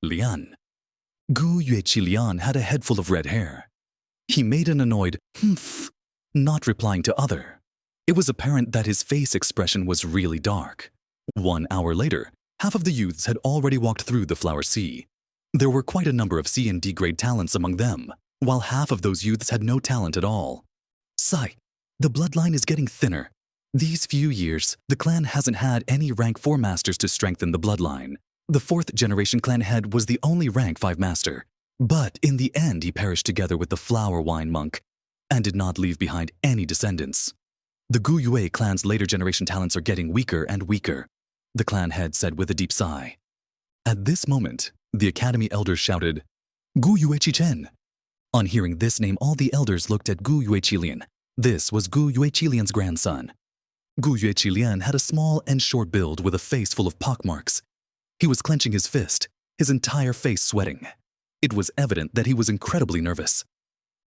Lian." Gu Yue Qi Lian had a head full of red hair. He made an annoyed humph, not replying to other. It was apparent that his face expression was really dark. 1 hour later, half of the youths had already walked through the Flower Sea. There were quite a number of C and D grade talents among them, while half of those youths had no talent at all. Sigh, the bloodline is getting thinner. These few years, the clan hasn't had any rank 4 masters to strengthen the bloodline. The 4th generation clan head was the only rank 5 master, but in the end he perished together with the flower wine monk and did not leave behind any descendants. The Gu Yue clan's later generation talents are getting weaker and weaker, the clan head said with a deep sigh. At this moment, the Academy elders shouted, "Gu Yue Qi Chen." On hearing this name, all the elders looked at Gu Yue Qi Lian. This was Gu Yue Qi Lian's grandson. Gu Yue Qi Lian had a small and short build with a face full of pockmarks. He was clenching his fist, his entire face sweating. It was evident that he was incredibly nervous.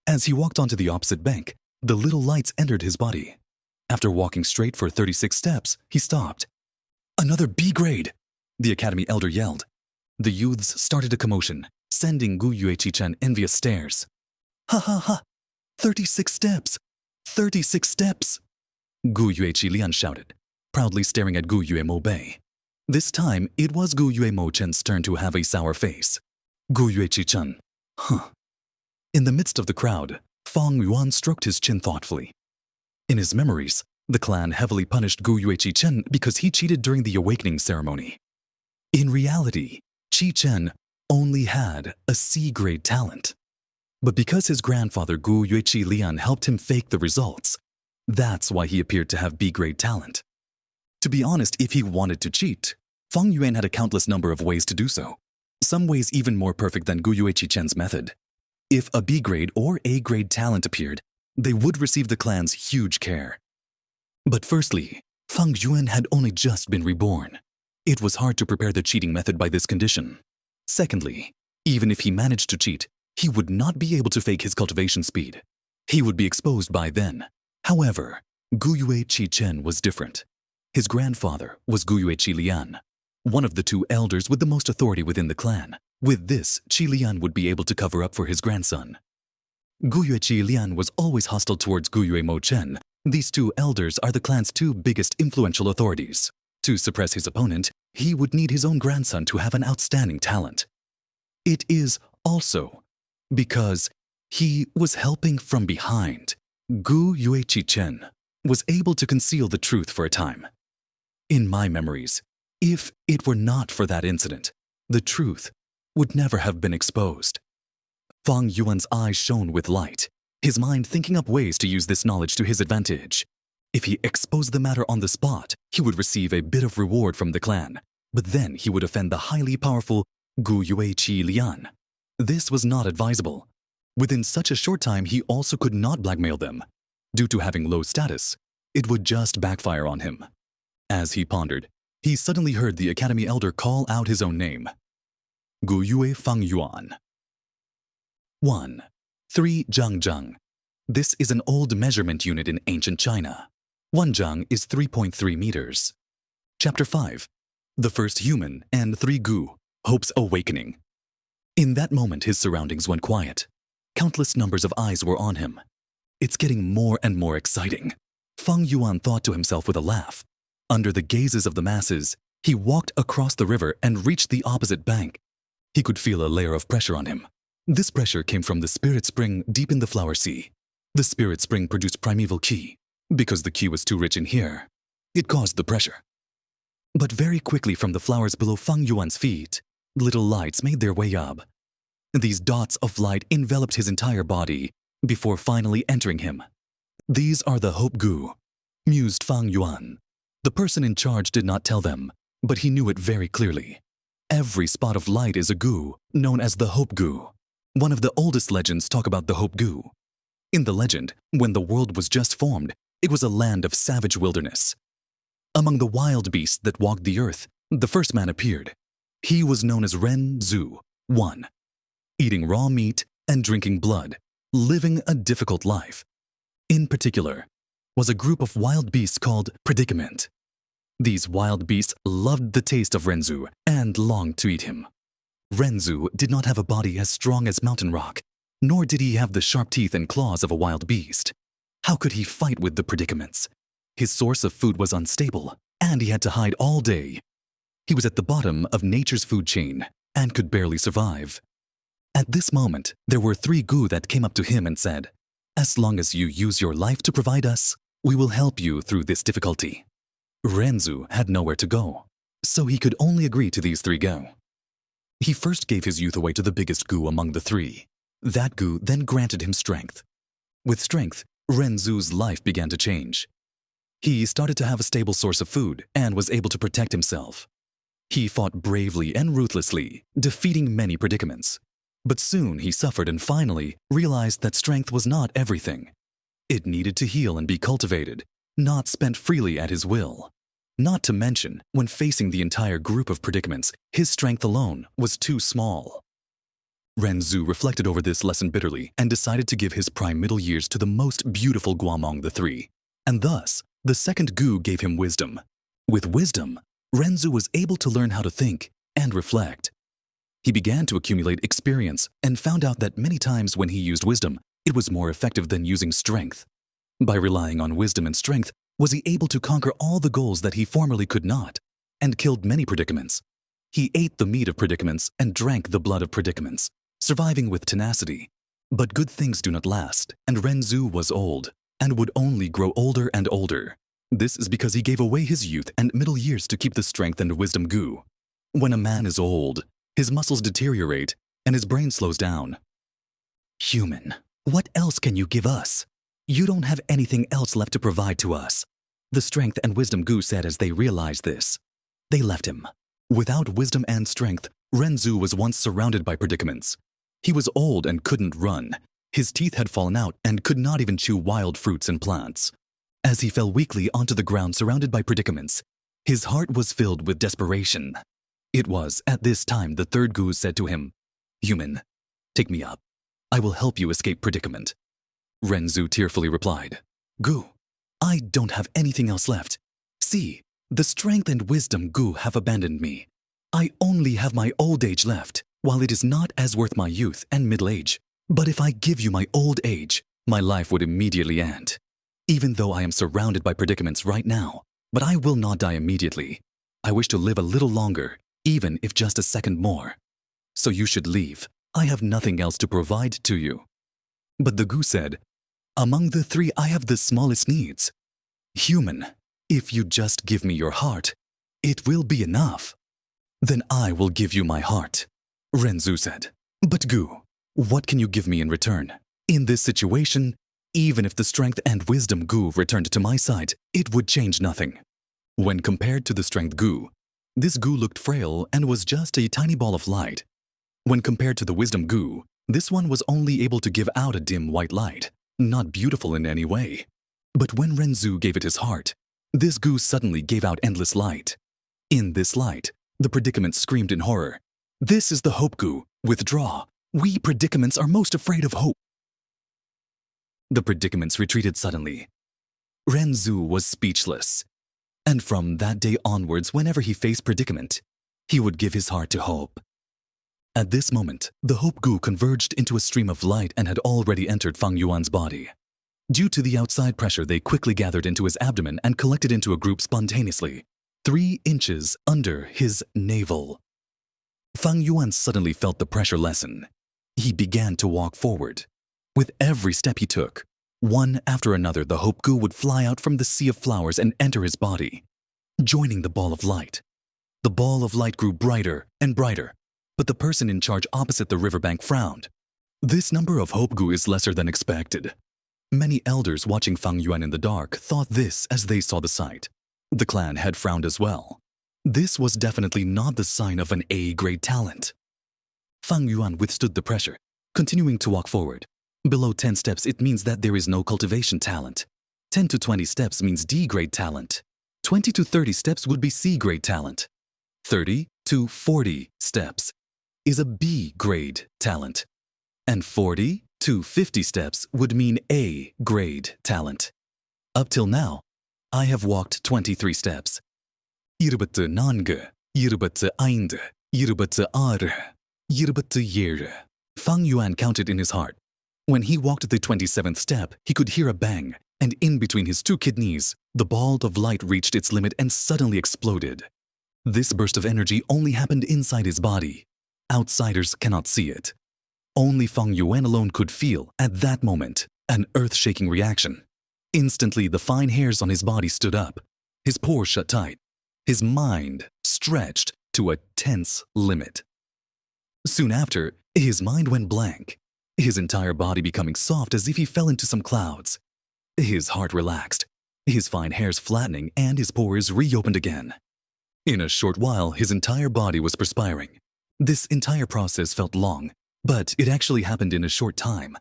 As he walked onto the opposite bank, the little lights entered his body. After walking straight for 36 steps, he stopped. "Another B grade!" the Academy elder yelled. The youths started a commotion, sending Gu Yue Qi Chen envious stares. "Ha ha ha! 36 steps! 36 steps!" Gu Yue Qi Lian shouted, proudly staring at Gu Yue Mo Bei. This time, it was Gu Yue Mo Chen's turn to have a sour face. Gu Yue Qi Chen. Huh. In the midst of the crowd, Fang Yuan stroked his chin thoughtfully. In his memories, the clan heavily punished Gu Yue Qi Chen because he cheated during the awakening ceremony. In reality, Qi Chen only had a C-grade talent. But because his grandfather Gu Yue Qi Lian helped him fake the results, that's why he appeared to have B-grade talent. To be honest, if he wanted to cheat, Fang Yuan had a countless number of ways to do so, some ways even more perfect than Gu Yue Qi Chen's method. If a B-grade or A-grade talent appeared, they would receive the clan's huge care. But firstly, Fang Yuan had only just been reborn. It was hard to prepare the cheating method by this condition. Secondly, even if he managed to cheat, he would not be able to fake his cultivation speed. He would be exposed by then. However, Gu Yue Qi Chen was different. His grandfather was Gu Yue Qi Lian, one of the 2 elders with the most authority within the clan. With this, Qi Lian would be able to cover up for his grandson. Gu Yue Qi Lian was always hostile towards Gu Yue Mo Chen. These 2 elders are the clan's 2 biggest influential authorities. To suppress his opponent, he would need his own grandson to have an outstanding talent. It is also because he was helping from behind. Gu Yue Qi Chen was able to conceal the truth for a time. In my memories, if it were not for that incident, the truth would never have been exposed. Fang Yuan's eyes shone with light, his mind thinking up ways to use this knowledge to his advantage. If he exposed the matter on the spot, he would receive a bit of reward from the clan, but then he would offend the highly powerful Gu Yue Qi Lian. This was not advisable. Within such a short time, he also could not blackmail them. Due to having low status, it would just backfire on him. As he pondered, he suddenly heard the Academy elder call out his own name. Gu Yue Fang Yuan. 1. 3 zhang. This is an old measurement unit in ancient China. 1 zhang is 3.3 meters. Chapter 5. The First Human and 3 Gu, Hope's Awakening. In that moment, his surroundings went quiet. Countless numbers of eyes were on him. It's getting more and more exciting. Fang Yuan thought to himself with a laugh. Under the gazes of the masses, He walked across the river and reached the opposite bank. He could feel a layer of pressure on him. This pressure came from the spirit spring deep in the flower sea. The spirit spring produced primeval qi. Because the qi was too rich in here, it caused the pressure. But very quickly from the flowers below Fang Yuan's feet, little lights made their way up. These dots of light enveloped his entire body before finally entering him. These are the Hope Gu, mused Fang Yuan. The person in charge did not tell them, but he knew it very clearly. Every spot of light is a gu, known as the Hope Gu. One of the oldest legends talk about the Hope Gu. In the legend, when the world was just formed, it was a land of savage wilderness. Among the wild beasts that walked the earth, the first man appeared. He was known as Ren Zhu, 1, eating raw meat and drinking blood, living a difficult life. In particular, was a group of wild beasts called predicament. These wild beasts loved the taste of Renzu and longed to eat him. Renzu did not have a body as strong as mountain rock, nor did he have the sharp teeth and claws of a wild beast. How could he fight with the predicaments? His source of food was unstable, and he had to hide all day. He was at the bottom of nature's food chain and could barely survive. At this moment, there were 3 gu that came up to him and said, "As long as you use your life to provide us, we will help you through this difficulty." Renzu had nowhere to go, so he could only agree to these 3 gu. He first gave his youth away to the biggest gu among the 3. That gu then granted him strength. With strength, Renzu's life began to change. He started to have a stable source of food and was able to protect himself. He fought bravely and ruthlessly, defeating many predicaments. But soon he suffered and finally realized that strength was not everything. It needed to heal and be cultivated, not spent freely at his will. Not to mention, when facing the entire group of predicaments, his strength alone was too small. Renzu reflected over this lesson bitterly and decided to give his prime middle years to the most beautiful gu among the 3. And thus, the second gu gave him wisdom. With wisdom, Renzu was able to learn how to think and reflect. He began to accumulate experience and found out that many times when he used wisdom, it was more effective than using strength. By relying on wisdom and strength, was he able to conquer all the goals that he formerly could not, and killed many predicaments. He ate the meat of predicaments and drank the blood of predicaments, surviving with tenacity. But good things do not last, and Renzu was old, and would only grow older and older. This is because he gave away his youth and middle years to keep the strength and wisdom gu. When a man is old, his muscles deteriorate and his brain slows down. "Human, what else can you give us? You don't have anything else left to provide to us," the strength and wisdom gu said as they realized this. They left him. Without wisdom and strength, Renzu was once surrounded by predicaments. He was old and couldn't run. His teeth had fallen out and could not even chew wild fruits and plants. As he fell weakly onto the ground surrounded by predicaments, his heart was filled with desperation. It was at this time the third gu said to him, "Human, take me up. I will help you escape predicament." Renzu tearfully replied, "Gu, I don't have anything else left. See, the strength and wisdom gu have abandoned me. I only have my old age left, while it is not as worth my youth and middle age. But if I give you my old age, my life would immediately end. Even though I am surrounded by predicaments right now, but I will not die immediately. I wish to live a little longer, even if just a second more. So you should leave. I have nothing else to provide to you." But the gu said, "Among the 3, I have the smallest needs. Human, if you just give me your heart, it will be enough." "Then I will give you my heart," Renzu said. "But gu, what can you give me in return? In this situation, even if the strength and wisdom gu returned to my side, it would change nothing." When compared to the strength gu, this gu looked frail and was just a tiny ball of light. When compared to the wisdom gu, this one was only able to give out a dim white light, not beautiful in any way. But when Renzu gave it his heart, this gu suddenly gave out endless light. In this light, the predicament screamed in horror, "This is the hope gu. Withdraw. We predicaments are most afraid of hope." The predicaments retreated suddenly. Renzu was speechless. And from that day onwards, whenever he faced predicament, he would give his heart to hope. At this moment, the hope gu converged into a stream of light and had already entered Fang Yuan's body. Due to the outside pressure, they quickly gathered into his abdomen and collected into a group spontaneously. 3 inches under his navel. Fang Yuan suddenly felt the pressure lessen. He began to walk forward. With every step he took, one after another, the hope goo would fly out from the sea of flowers and enter his body, joining the ball of light. The ball of light grew brighter and brighter, but the person in charge opposite the riverbank frowned. This number of hope goo is lesser than expected. Many elders watching Fang Yuan in the dark thought this as they saw the sight. The clan had frowned as well. This was definitely not the sign of an A-grade talent. Fang Yuan withstood the pressure, continuing to walk forward. Below 10 steps, it means that there is no cultivation talent. 10 to 20 steps means D-grade talent. 20 to 30 steps would be C-grade talent. 30 to 40 steps is a B-grade talent. And 40 to 50 steps would mean A-grade talent. Up till now, I have walked 23 steps. 24, 25, 26, 27. Fang Yuan counted in his heart. When he walked the 27th step, he could hear a bang, and in between his 2 kidneys, the ball of light reached its limit and suddenly exploded. This burst of energy only happened inside his body. Outsiders cannot see it. Only Fang Yuan alone could feel, at that moment, an earth-shaking reaction. Instantly, the fine hairs on his body stood up. His pores shut tight. His mind stretched to a tense limit. Soon after, his mind went blank, his entire body becoming soft as if he fell into some clouds. His heart relaxed, his fine hairs flattening, and his pores reopened again. In a short while, his entire body was perspiring. This entire process felt long, but it actually happened in a short time.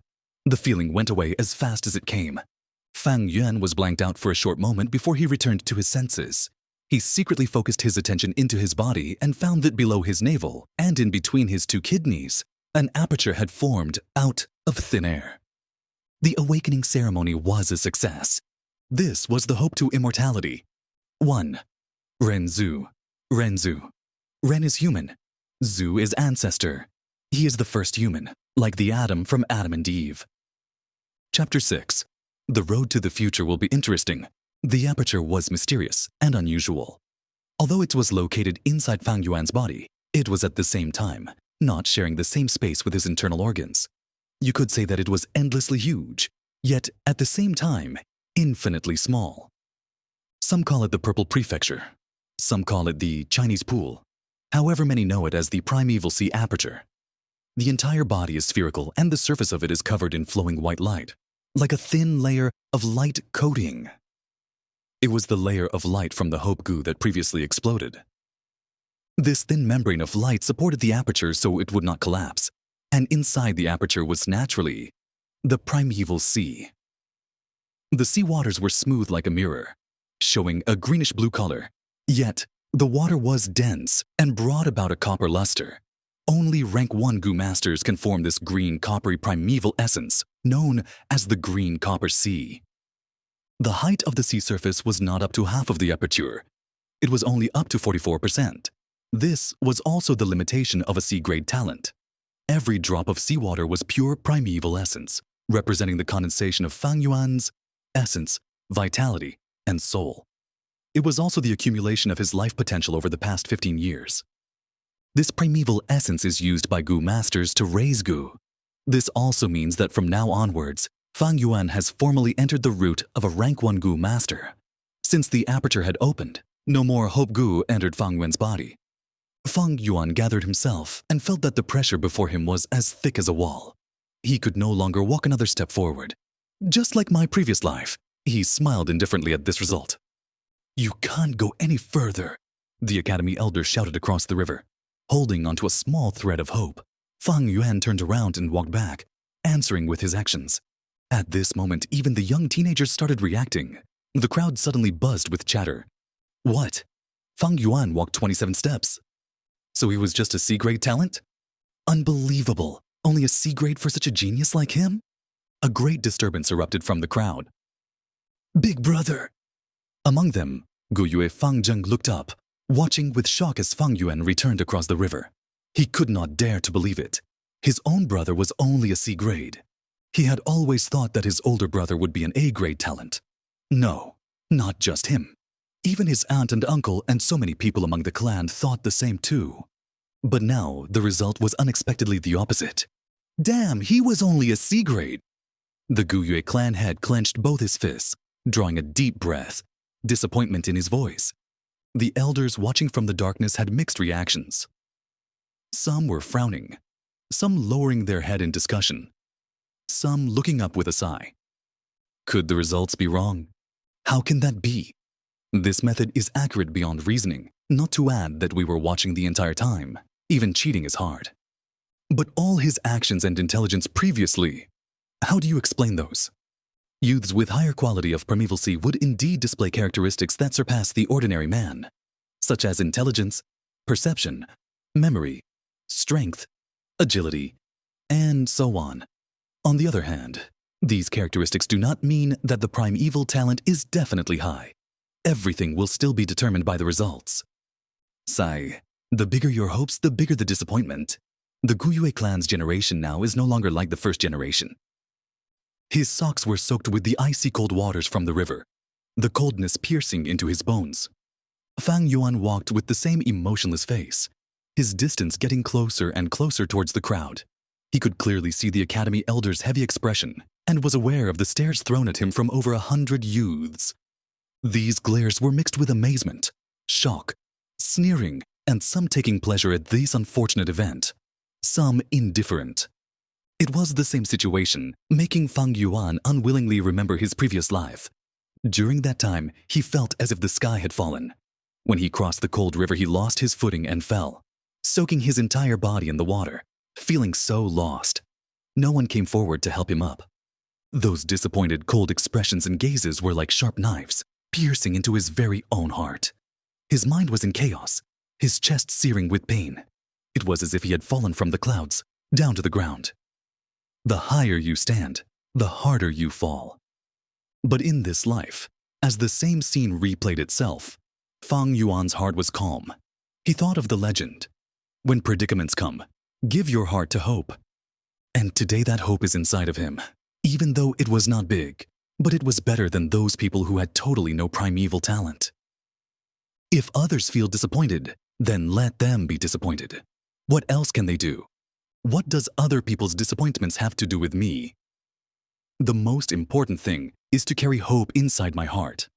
The feeling went away as fast as it came. Fang Yuan was blanked out for a short moment before he returned to his senses. He secretly focused his attention into his body and found that below his navel and in between his 2 kidneys, an aperture had formed out of thin air. The awakening ceremony was a success. This was the hope to immortality. 1. Ren Zhu. Ren Zhu. Ren is human. Zhu is ancestor. He is the first human, like the Adam from Adam and Eve. Chapter 6. The road to the future will be interesting. The aperture was mysterious and unusual. Although it was located inside Fang Yuan's body, it was at the same time not sharing the same space with his internal organs. You could say that it was endlessly huge, yet at the same time, infinitely small. Some call it the Purple Prefecture. Some call it the Chinese Pool. However, many know it as the Primeval Sea Aperture. The entire body is spherical and the surface of it is covered in flowing white light, like a thin layer of light coating. It was the layer of light from the hope goo that previously exploded. This thin membrane of light supported the aperture so it would not collapse, and inside the aperture was naturally the primeval sea. The sea waters were smooth like a mirror, showing a greenish-blue color, yet the water was dense and brought about a copper luster. Only rank 1 goo masters can form this green coppery primeval essence, known as the green copper sea. The height of the sea surface was not up to half of the aperture. It was only up to 44%. This was also the limitation of a C-grade talent. Every drop of seawater was pure primeval essence, representing the condensation of Fang Yuan's essence, vitality, and soul. It was also the accumulation of his life potential over the past 15 years. This primeval essence is used by goo masters to raise goo. This also means that from now onwards, Fang Yuan has formally entered the route of a rank 1 goo master. Since the aperture had opened, no more hope goo entered Fang Yuan's body. Fang Yuan gathered himself and felt that the pressure before him was as thick as a wall. He could no longer walk another step forward. Just like my previous life, he smiled indifferently at this result. "You can't go any further," the academy elder shouted across the river. Holding onto a small thread of hope, Fang Yuan turned around and walked back, answering with his actions. At this moment, even the young teenagers started reacting. The crowd suddenly buzzed with chatter. What? Fang Yuan walked 27 steps. So he was just a C-grade talent? Unbelievable. Only a C-grade for such a genius like him? A great disturbance erupted from the crowd. "Big brother!" Among them, Guyue Fang Zheng looked up, watching with shock as Fang Yuan returned across the river. He could not dare to believe it. His own brother was only a C-grade. He had always thought that his older brother would be an A-grade talent. No, not just him. Even his aunt and uncle and so many people among the clan thought the same too. But now the result was unexpectedly the opposite. Damn, he was only a C grade. The Guyue clan head clenched both his fists, drawing a deep breath, disappointment in his voice. The elders watching from the darkness had mixed reactions. Some were frowning, some lowering their head in discussion, some looking up with a sigh. Could the results be wrong? How can that be? This method is accurate beyond reasoning, not to add that we were watching the entire time. Even cheating is hard. But all his actions and intelligence previously, how do you explain those? Youths with higher quality of primevalcy would indeed display characteristics that surpass the ordinary man, such as intelligence, perception, memory, strength, agility, and so on. On the other hand, these characteristics do not mean that the primeval talent is definitely high. Everything will still be determined by the results. Sai, the bigger your hopes, the bigger the disappointment. The Guyue clan's generation now is no longer like the first generation. His socks were soaked with the icy cold waters from the river, the coldness piercing into his bones. Fang Yuan walked with the same emotionless face, his distance getting closer and closer towards the crowd. He could clearly see the academy elder's heavy expression and was aware of the stares thrown at him from over 100 youths. These glares were mixed with amazement, shock, sneering, and some taking pleasure at this unfortunate event, some indifferent. It was the same situation, making Fang Yuan unwillingly remember his previous life. During that time, he felt as if the sky had fallen. When he crossed the cold river, he lost his footing and fell, soaking his entire body in the water, feeling so lost. No one came forward to help him up. Those disappointed, cold expressions and gazes were like sharp knives, piercing into his very own heart. His mind was in chaos, his chest searing with pain. It was as if he had fallen from the clouds, down to the ground. The higher you stand, the harder you fall. But in this life, as the same scene replayed itself, Fang Yuan's heart was calm. He thought of the legend. When predicaments come, give your heart to hope. And today that hope is inside of him, even though it was not big, but it was better than those people who had totally no primeval talent. If others feel disappointed, then let them be disappointed. What else can they do? What does other people's disappointments have to do with me? The most important thing is to carry hope inside my heart.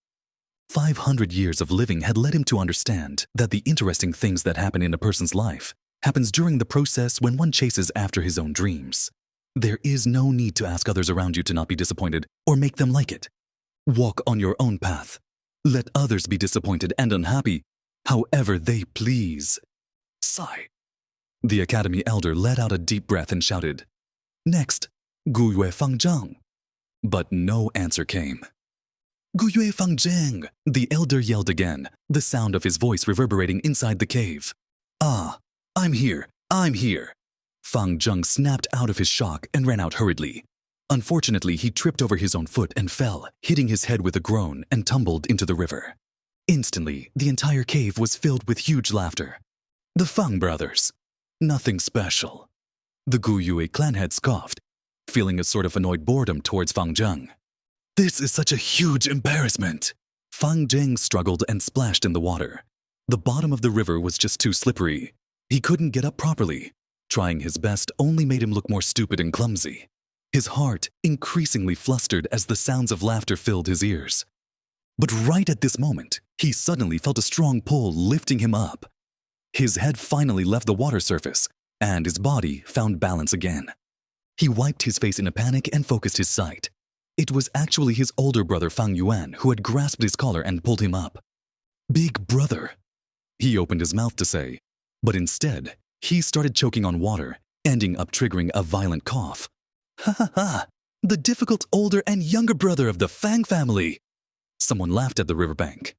500 years of living had led him to understand that the interesting things that happen in a person's life happens during the process when one chases after his own dreams. There is no need to ask others around you to not be disappointed or make them like it. Walk on your own path. Let others be disappointed and unhappy, however they please. Sigh. The academy elder let out a deep breath and shouted, "Next, Guyue Fangzhang." But no answer came. "Guyue Fangzhang," the elder yelled again, the sound of his voice reverberating inside the cave. "Ah, I'm here, I'm here." Fang Zheng snapped out of his shock and ran out hurriedly. Unfortunately, he tripped over his own foot and fell, hitting his head with a groan and tumbled into the river. Instantly, the entire cave was filled with huge laughter. The Fang brothers. Nothing special. The Guyue clan head scoffed, feeling a sort of annoyed boredom towards Fang Zheng. "This is such a huge embarrassment." Fang Zheng struggled and splashed in the water. The bottom of the river was just too slippery. He couldn't get up properly. Trying his best only made him look more stupid and clumsy. His heart increasingly flustered as the sounds of laughter filled his ears. But right at this moment, he suddenly felt a strong pull lifting him up. His head finally left the water surface, and his body found balance again. He wiped his face in a panic and focused his sight. It was actually his older brother Fang Yuan who had grasped his collar and pulled him up. "Big brother," he opened his mouth to say, but instead, he started choking on water, ending up triggering a violent cough. "Ha ha ha! The difficult older and younger brother of the Fang family!" Someone laughed at the riverbank.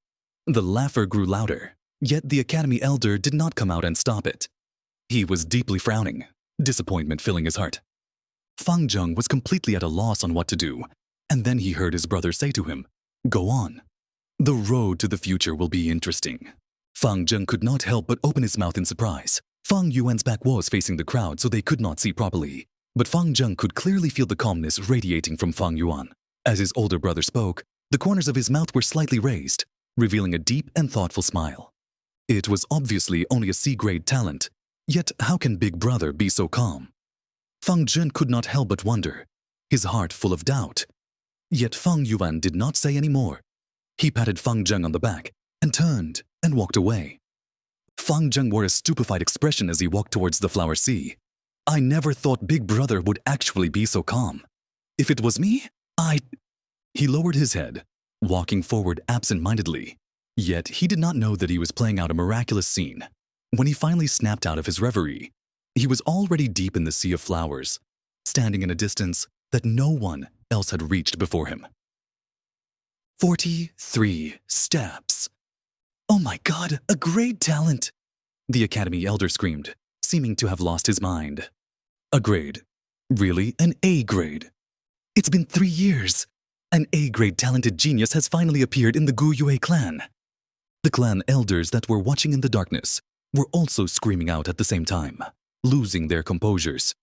The laughter grew louder, yet the academy elder did not come out and stop it. He was deeply frowning, disappointment filling his heart. Fang Zheng was completely at a loss on what to do, and then he heard his brother say to him, "Go on. The road to the future will be interesting." Fang Zheng could not help but open his mouth in surprise. Fang Yuan's back was facing the crowd, so they could not see properly. But Fang Zheng could clearly feel the calmness radiating from Fang Yuan. As his older brother spoke, the corners of his mouth were slightly raised, revealing a deep and thoughtful smile. It was obviously only a C-grade talent, yet how can Big Brother be so calm? Feng Zhen could not help but wonder, his heart full of doubt. Yet Feng Yuan did not say any more. He patted Feng Zheng on the back and turned and walked away. Feng Zheng wore a stupefied expression as he walked towards the flower sea. I never thought Big Brother would actually be so calm. If it was me, He lowered his head, walking forward absent-mindedly. Yet he did not know that he was playing out a miraculous scene. When he finally snapped out of his reverie, he was already deep in the sea of flowers, standing in a distance that no one else had reached before him. 43 steps. Oh my God, a great talent! The Academy Elder screamed, seeming to have lost his mind. A grade? Really, an A grade? It's been 3 years. An A-grade talented genius has finally appeared in the Gu Yue clan. The clan elders that were watching in the darkness were also screaming out at the same time, losing their composures.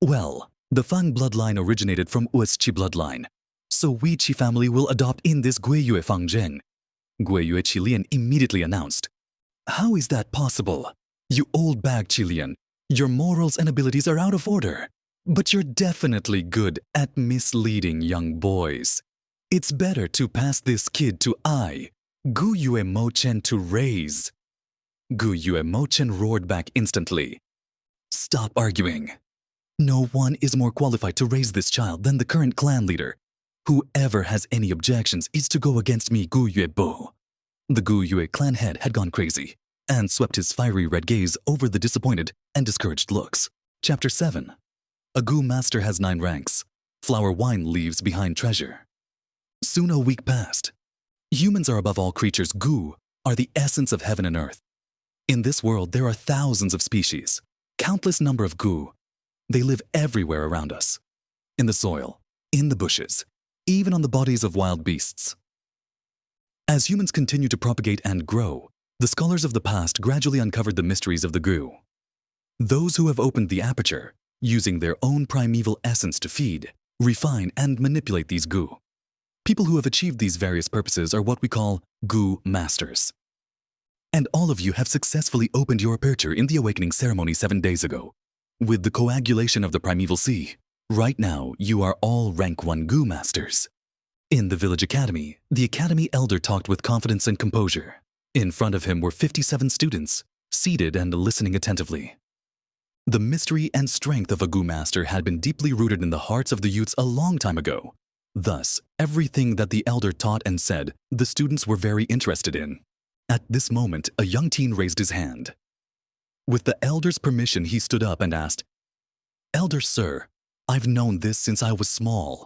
Well, the Fang bloodline originated from Uesqi bloodline, so we Qi family will adopt in this Gui Yue Fang Zheng. Gui Yue Qilian immediately announced. How is that possible? You old bag Qilian, your morals and abilities are out of order, but you're definitely good at misleading young boys. It's better to pass this kid to Gu Yue Mo Chen to raise. Gu Yue Mo Chen roared back instantly. Stop arguing. No one is more qualified to raise this child than the current clan leader. Whoever has any objections is to go against me, Gu Yue Bo. The Gu Yue clan head had gone crazy and swept his fiery red gaze over the disappointed and discouraged looks. Chapter 7. A Gu master has 9 ranks. Flower wine leaves behind treasure. Soon a week passed. Humans are above all creatures. Gu are the essence of heaven and earth. In this world, there are thousands of species, countless number of Gu. They live everywhere around us. In the soil, in the bushes, even on the bodies of wild beasts. As humans continue to propagate and grow, the scholars of the past gradually uncovered the mysteries of the Gu. Those who have opened the aperture, using their own primeval essence to feed, refine, and manipulate these Gu. People who have achieved these various purposes are what we call Gu masters. And all of you have successfully opened your aperture in the awakening ceremony 7 days ago. With the coagulation of the primeval sea, right now you are all rank 1 Gu masters. In the village academy, the academy elder talked with confidence and composure. In front of him were 57 students, seated and listening attentively. The mystery and strength of a Gu master had been deeply rooted in the hearts of the youths a long time ago. Thus, everything that the elder taught and said, the students were very interested in. At this moment, a young teen raised his hand. With the elder's permission, he stood up and asked, Elder sir, I've known this since I was small.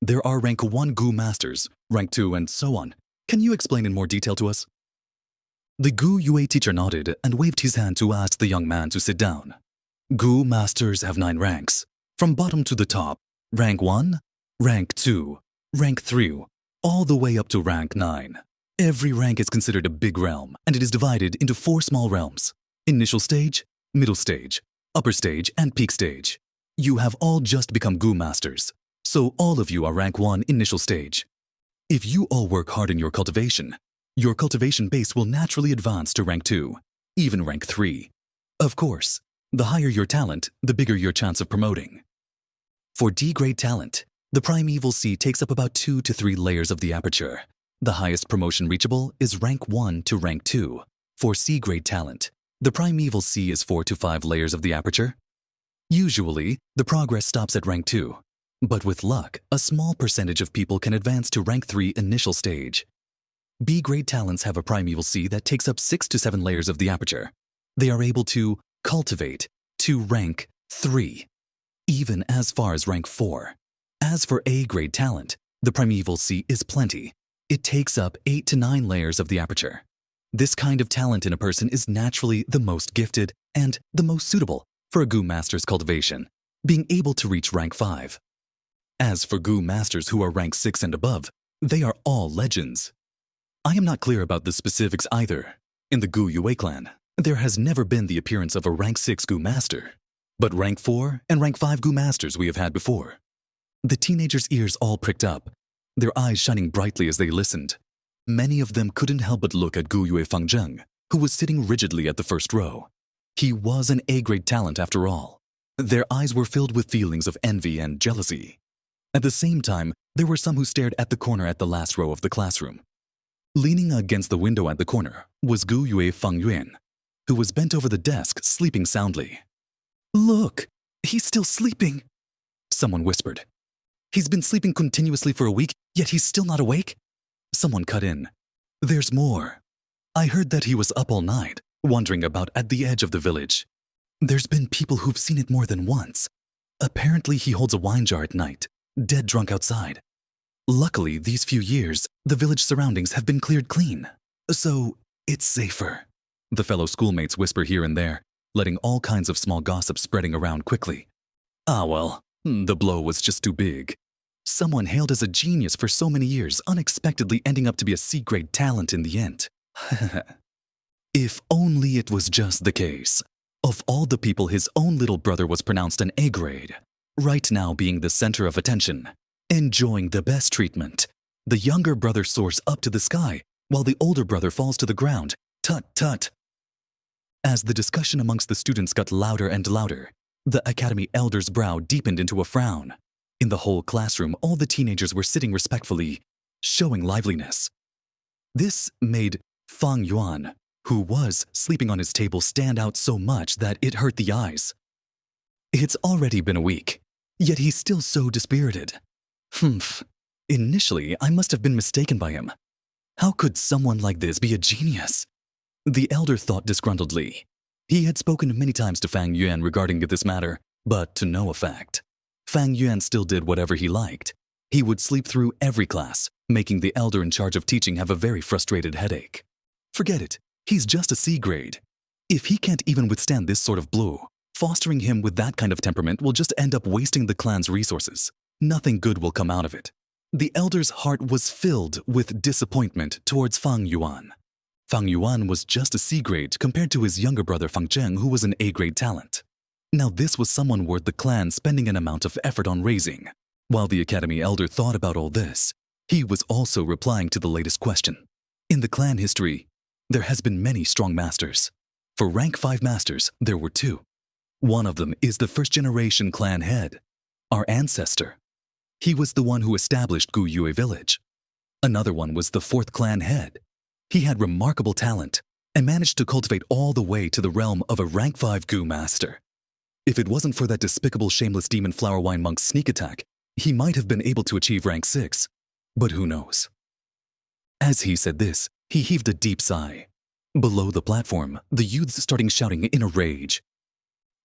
There are rank 1 Gu masters, rank 2, and so on. Can you explain in more detail to us? The Gu Yue teacher nodded and waved his hand to ask the young man to sit down. Gu masters have 9 ranks, from bottom to the top. Rank 1, rank 2, rank 3, all the way up to rank 9. Every rank is considered a big realm, and it is divided into 4 small realms. Initial stage, middle stage, upper stage, and peak stage. You have all just become Gu masters, so all of you are rank 1 initial stage. If you all work hard in your cultivation base will naturally advance to rank 2, even rank 3. Of course, the higher your talent, the bigger your chance of promoting. For D-grade talent, the primeval sea takes up about 2 to 3 layers of the aperture. The highest promotion reachable is rank 1 to rank 2. For C-grade talent, the primeval sea is 4 to 5 layers of the aperture. Usually, the progress stops at rank 2, but with luck, a small percentage of people can advance to rank 3 initial stage. B-grade talents have a primeval sea that takes up 6 to 7 layers of the aperture. They are able to cultivate to rank 3, even as far as rank 4. As for A-grade talent, the primeval sea is plenty. It takes up 8 to 9 layers of the aperture. This kind of talent in a person is naturally the most gifted and the most suitable for a Gu master's cultivation, being able to reach rank 5. As for Gu masters who are rank 6 and above, they are all legends. I am not clear about the specifics either. In the Gu Yue clan, there has never been the appearance of a rank 6 Gu master, but rank 4 and rank 5 Gu masters we have had before. The teenagers' ears all pricked up, their eyes shining brightly as they listened. Many of them couldn't help but look at Gu Yue Fangzheng, who was sitting rigidly at the first row. He was an A-grade talent after all. Their eyes were filled with feelings of envy and jealousy. At the same time, there were some who stared at the corner at the last row of the classroom. Leaning against the window at the corner was Gu Yue Fangyuan, who was bent over the desk, sleeping soundly. "Look, he's still sleeping," someone whispered. "He's been sleeping continuously for a week, yet he's still not awake?" Someone cut in. "There's more. I heard that he was up all night, wandering about at the edge of the village. There's been people who've seen it more than once. Apparently he holds a wine jar at night, dead drunk outside. Luckily, these few years, the village surroundings have been cleared clean, so it's safer." The fellow schoolmates whisper here and there, letting all kinds of small gossip spreading around quickly. Ah well, the blow was just too big. Someone hailed as a genius for so many years, unexpectedly ending up to be a C-grade talent in the end. If only it was just the case. Of all the people, his own little brother was pronounced an A-grade, right now being the center of attention, enjoying the best treatment. The younger brother soars up to the sky, while the older brother falls to the ground. Tut tut. As the discussion amongst the students got louder and louder, the academy elder's brow deepened into a frown. In the whole classroom, all the teenagers were sitting respectfully, showing liveliness. This made Fang Yuan, who was sleeping on his table, stand out so much that it hurt the eyes. It's already been a week, yet he's still so dispirited. Humph. Initially, I must have been mistaken by him. How could someone like this be a genius? The elder thought disgruntledly. He had spoken many times to Fang Yuan regarding this matter, but to no effect. Fang Yuan still did whatever he liked. He would sleep through every class, making the elder in charge of teaching have a very frustrated headache. Forget it, he's just a C-grade. If he can't even withstand this sort of blow, fostering him with that kind of temperament will just end up wasting the clan's resources. Nothing good will come out of it. The elder's heart was filled with disappointment towards Fang Yuan. Fang Yuan was just a C-grade compared to his younger brother Fang Zheng, who was an A-grade talent. Now this was someone worth the clan spending an amount of effort on raising. While the academy elder thought about all this, he was also replying to the latest question. In the clan history, there has been many strong masters. For rank 5 masters, there were 2. One of them is the first-generation clan head, our ancestor. He was the one who established Gu Yue village. Another one was the 4th clan head. He had remarkable talent and managed to cultivate all the way to the realm of a rank 5 Gu master. If it wasn't for that despicable shameless demon flower wine monk's sneak attack, he might have been able to achieve rank 6. But who knows? As he said this, he heaved a deep sigh. Below the platform, the youths started shouting in a rage.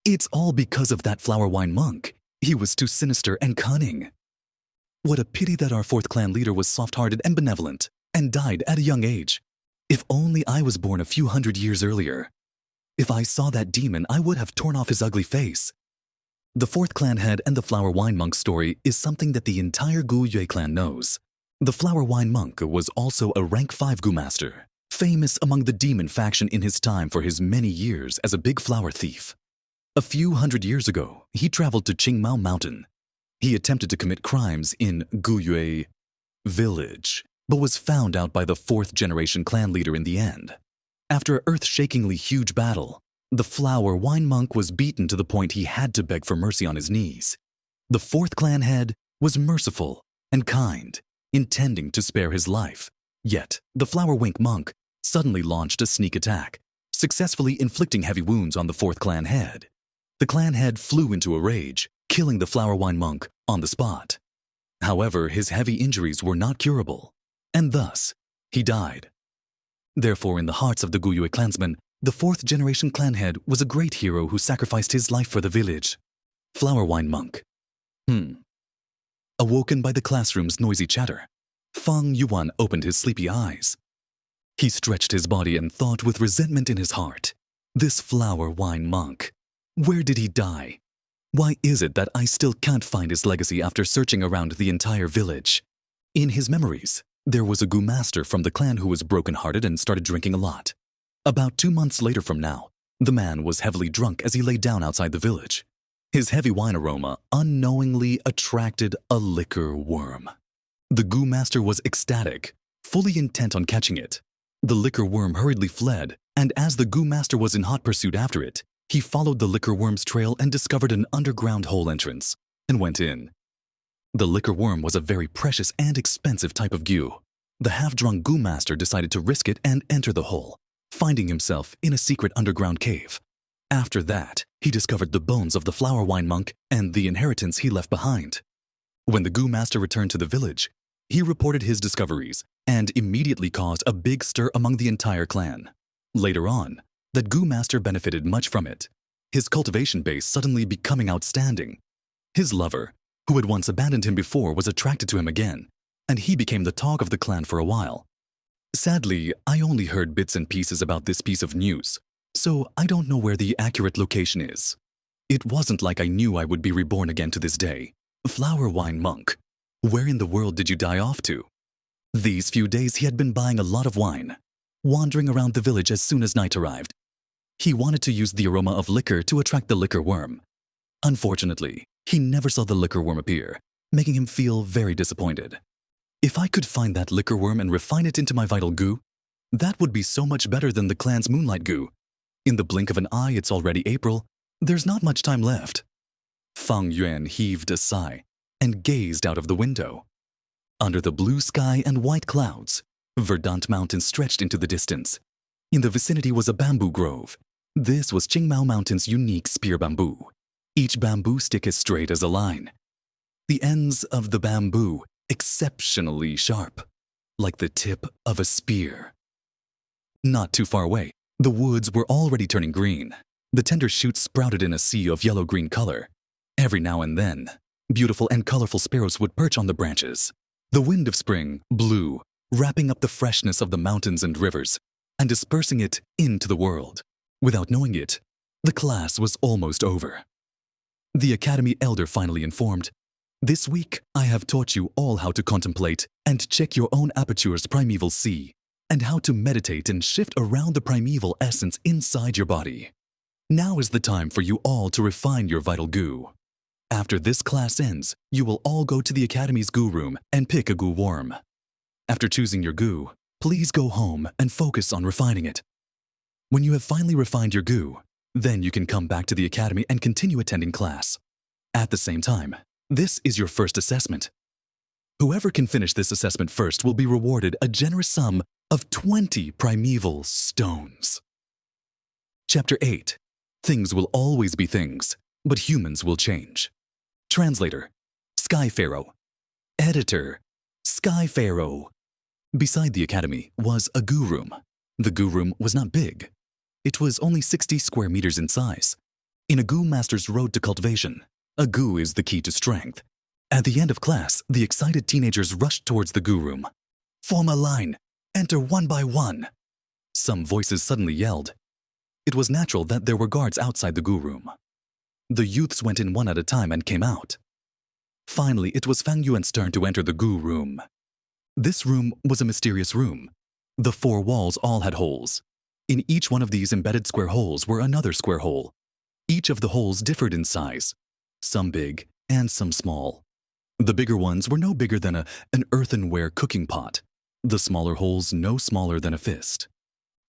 It's all because of that flower wine monk. He was too sinister and cunning. What a pity that our 4th clan leader was soft-hearted and benevolent, and died at a young age. If only I was born a few hundred years earlier. If I saw that demon, I would have torn off his ugly face. The 4th clan head and the flower wine monk story is something that the entire Gu Yue clan knows. The flower wine monk was also a rank 5 Gu master, famous among the demon faction in his time for his many years as a big flower thief. A few hundred years ago, he traveled to Qingmao Mountain. He attempted to commit crimes in Gu Yue village, but was found out by the 4th generation clan leader in the end. After an earth-shakingly huge battle, the flower wine monk was beaten to the point he had to beg for mercy on his knees. The 4th clan head was merciful and kind, intending to spare his life. Yet, the flower wink monk suddenly launched a sneak attack, successfully inflicting heavy wounds on the 4th clan head. The clan head flew into a rage, killing the flower wine monk on the spot. However, his heavy injuries were not curable, and thus, he died. Therefore, in the hearts of the Gu Yue clansmen, the 4th generation clan head was a great hero who sacrificed his life for the village. Flower wine monk. Awoken by the classroom's noisy chatter, Fang Yuan opened his sleepy eyes. He stretched his body and thought with resentment in his heart. This flower wine monk. Where did he die? Why is it that I still can't find his legacy after searching around the entire village? In his memories, there was a Gu master from the clan who was broken-hearted and started drinking a lot. About 2 months later from now, the man was heavily drunk as he lay down outside the village. His heavy wine aroma unknowingly attracted a liquor worm. The Gu master was ecstatic, fully intent on catching it. The liquor worm hurriedly fled, and as the goo master was in hot pursuit after it, he followed the liquor worm's trail and discovered an underground hole entrance, and went in. The liquor worm was a very precious and expensive type of goo. The half-drunk goo master decided to risk it and enter the hole, finding himself in a secret underground cave. After that, he discovered the bones of the flower wine monk and the inheritance he left behind. When the goo master returned to the village, he reported his discoveries and immediately caused a big stir among the entire clan. Later on, that goo master benefited much from it, his cultivation base suddenly becoming outstanding. His lover, who had once abandoned him before, was attracted to him again, and he became the talk of the clan for a while. Sadly, I only heard bits and pieces about this piece of news, so I don't know where the accurate location is. It wasn't like I knew I would be reborn again to this day. Flower wine monk, where in the world did you die off to? These few days he had been buying a lot of wine, wandering around the village as soon as night arrived. He wanted to use the aroma of liquor to attract the liquor worm. Unfortunately, he never saw the liquor worm appear, making him feel very disappointed. If I could find that liquor worm and refine it into my vital goo, that would be so much better than the clan's moonlight goo. In the blink of an eye, it's already April. There's not much time left. Fang Yuan heaved a sigh and gazed out of the window. Under the blue sky and white clouds, verdant mountains stretched into the distance. In the vicinity was a bamboo grove. This was Qingmao Mountain's unique spear bamboo. Each bamboo stick as straight as a line. The ends of the bamboo exceptionally sharp, like the tip of a spear. Not too far away, the woods were already turning green. The tender shoots sprouted in a sea of yellow-green color. Every now and then, beautiful and colorful sparrows would perch on the branches. The wind of spring blew, wrapping up the freshness of the mountains and rivers, and dispersing it into the world. Without knowing it, the class was almost over. The academy elder finally informed, "This week I have taught you all how to contemplate and check your own aperture's primeval sea, and how to meditate and shift around the primeval essence inside your body. Now is the time for you all to refine your vital goo. After this class ends, you will all go to the academy's goo room and pick a goo worm. After choosing your goo, please go home and focus on refining it. When you have finally refined your goo, then you can come back to the academy and continue attending class. At the same time, this is your first assessment. Whoever can finish this assessment first will be rewarded a generous sum of 20 primeval stones." Chapter 8. Things will always be things, but humans will change. Translator: Sky Pharaoh. Editor: Sky Pharaoh. Beside the academy was a goo room. The goo room was not big. It was only 60 square meters in size. In a goo master's road to cultivation, a goo is the key to strength. At the end of class, the excited teenagers rushed towards the goo room. "Form a line. Enter one by one." Some voices suddenly yelled. It was natural that there were guards outside the goo room. The youths went in one at a time and came out. Finally, it was Fang Yuan's turn to enter the goo room. This room was a mysterious room. The four walls all had holes. In each one of these embedded square holes were another square hole. Each of the holes differed in size, some big and some small. The bigger ones were no bigger than an earthenware cooking pot. The smaller holes no smaller than a fist.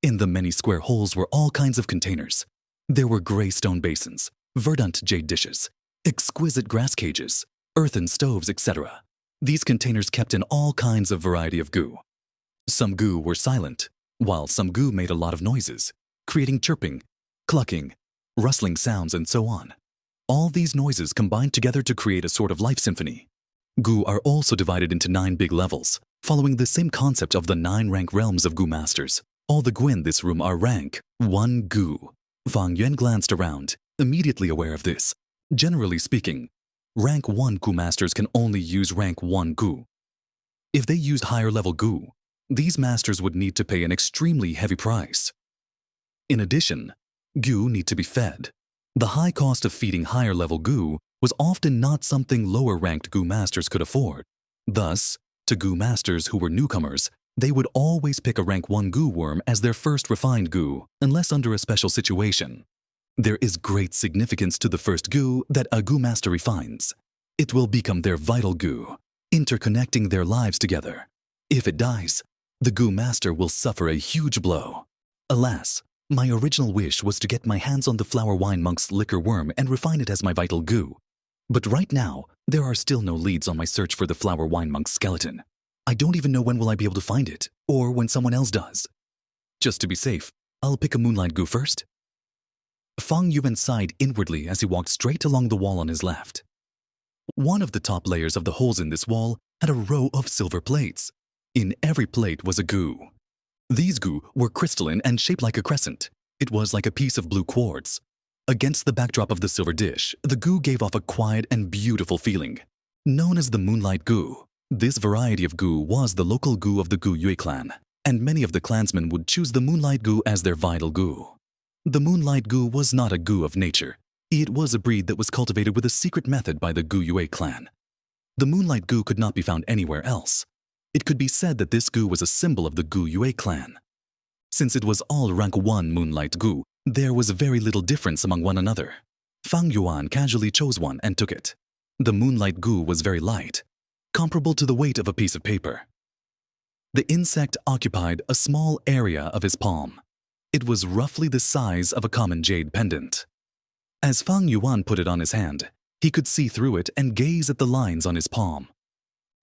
In the many square holes were all kinds of containers. There were gray stone basins, verdant jade dishes, exquisite grass cages, earthen stoves, etc. These containers kept in all kinds of variety of goo. Some goo were silent, while some goo made a lot of noises, creating chirping, clucking, rustling sounds, and so on. All these noises combined together to create a sort of life symphony. Goo are also divided into 9 big levels, following the same concept of the 9 rank realms of goo masters. All the goo in this room are rank 1 goo. Fang Yuan glanced around, immediately aware of this. Generally speaking, rank 1 goo masters can only use rank 1 goo. If they used higher level goo, these masters would need to pay an extremely heavy price. In addition, goo need to be fed. The high cost of feeding higher level goo was often not something lower ranked goo masters could afford. Thus, to goo masters who were newcomers, they would always pick a rank 1 goo worm as their first refined goo, unless under a special situation. There is great significance to the first goo that a goo master refines. It will become their vital goo, interconnecting their lives together. If it dies, The goo master will suffer a huge blow. Alas, my original wish was to get my hands on the flower wine monk's liquor worm and refine it as my vital goo. But right now, there are still no leads on my search for the flower wine monk's skeleton. I don't even know when will I be able to find it, or when someone else does. Just to be safe, I'll pick a moonlight goo first. Fang Yuan sighed inwardly as he walked straight along the wall on his left. One of the top layers of the holes in this wall had a row of silver plates. In every plate was a goo. These goo were crystalline and shaped like a crescent. It was like a piece of blue quartz. Against the backdrop of the silver dish, the goo gave off a quiet and beautiful feeling. Known as the moonlight goo, this variety of goo was the local goo of the Gu Yue clan, and many of the clansmen would choose the moonlight goo as their vital goo. The moonlight goo was not a goo of nature. It was a breed that was cultivated with a secret method by the Gu Yue clan. The moonlight goo could not be found anywhere else. It could be said that this goo was a symbol of the Gu Yue clan. Since it was all rank 1 moonlight goo, there was very little difference among one another. Fang Yuan casually chose one and took it. The moonlight goo was very light, comparable to the weight of a piece of paper. The insect occupied a small area of his palm. It was roughly the size of a common jade pendant. As Fang Yuan put it on his hand, he could see through it and gaze at the lines on his palm.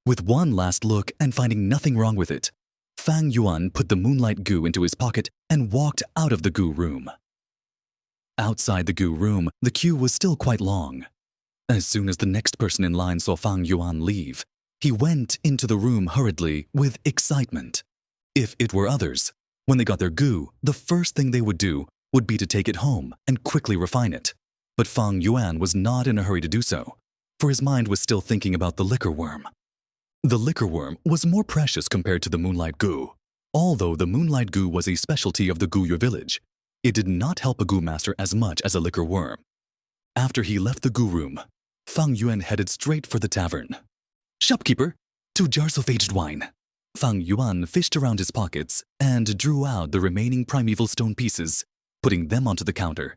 With one last look and finding nothing wrong with it, Fang Yuan put the moonlight goo into his pocket and walked out of the goo room. Outside the goo room, the queue was still quite long. As soon as the next person in line saw Fang Yuan leave, he went into the room hurriedly with excitement. If it were others, when they got their goo, the first thing they would do would be to take it home and quickly refine it. But Fang Yuan was not in a hurry to do so, for his mind was still thinking about the liquor worm. The liquor worm was more precious compared to the moonlight goo. Although the moonlight goo was a specialty of the Gu Yue village, it did not help a goo master as much as a liquor worm. After he left the goo room, Fang Yuan headed straight for the tavern. "Shopkeeper, 2 jars of aged wine." Fang Yuan fished around his pockets and drew out the remaining primeval stone pieces, putting them onto the counter.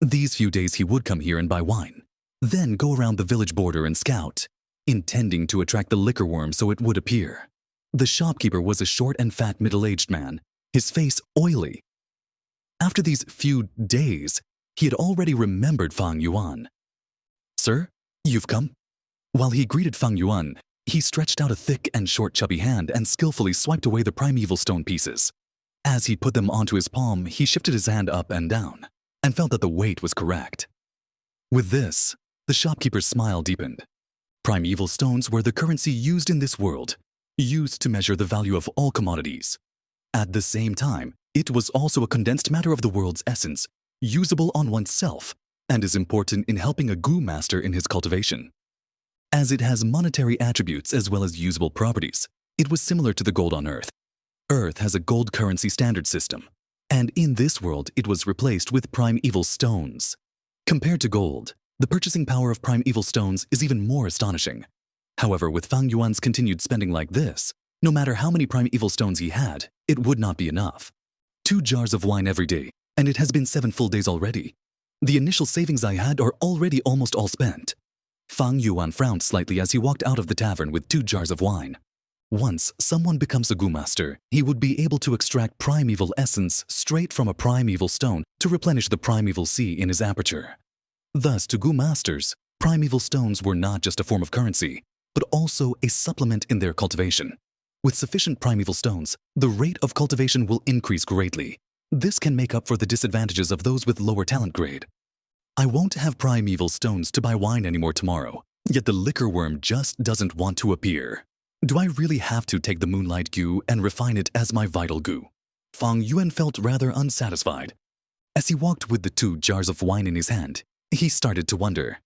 These few days he would come here and buy wine, then go around the village border and scout, intending to attract the liquor worm so it would appear. The shopkeeper was a short and fat middle-aged man, his face oily. After these few days, he had already remembered Fang Yuan. "Sir, you've come?" While he greeted Fang Yuan, he stretched out a thick and short chubby hand and skillfully swiped away the primeval stone pieces. As he put them onto his palm, he shifted his hand up and down, and felt that the weight was correct. With this, the shopkeeper's smile deepened. Primeval stones were the currency used in this world, used to measure the value of all commodities. At the same time, it was also a condensed matter of the world's essence, usable on oneself, and is important in helping a Gu master in his cultivation. As it has monetary attributes as well as usable properties, it was similar to the gold on Earth. Earth has a gold currency standard system, and in this world it was replaced with primeval stones. Compared to gold, the purchasing power of primeval stones is even more astonishing. However, with Fang Yuan's continued spending like this, no matter how many primeval stones he had, it would not be enough. 2 jars of wine every day, and it has been 7 full days already. The initial savings I had are already almost all spent. Fang Yuan frowned slightly as he walked out of the tavern with 2 jars of wine. Once someone becomes a Gu master, he would be able to extract primeval essence straight from a primeval stone to replenish the primeval sea in his aperture. Thus, to Gu masters, primeval stones were not just a form of currency, but also a supplement in their cultivation. With sufficient primeval stones, the rate of cultivation will increase greatly. This can make up for the disadvantages of those with lower talent grade. I won't have primeval stones to buy wine anymore tomorrow, yet the liquor worm just doesn't want to appear. Do I really have to take the moonlight goo and refine it as my vital goo? Fang Yuan felt rather unsatisfied. As he walked with the 2 jars of wine in his hand, he started to wonder.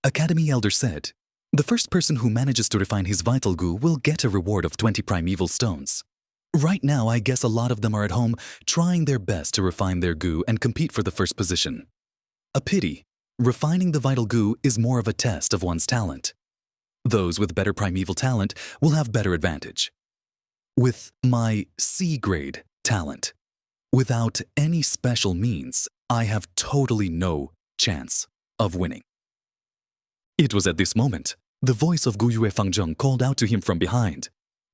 Academy Elder said, "The first person who manages to refine his vital goo will get a reward of 20 primeval stones." Right now, I guess a lot of them are at home trying their best to refine their goo and compete for the first position. A pity. Refining the vital goo is more of a test of one's talent. Those with better primeval talent will have better advantage. With my C grade talent, without any special means, I have totally no chance of winning. It was at this moment, the voice of Gu Yue Fangzheng called out to him from behind.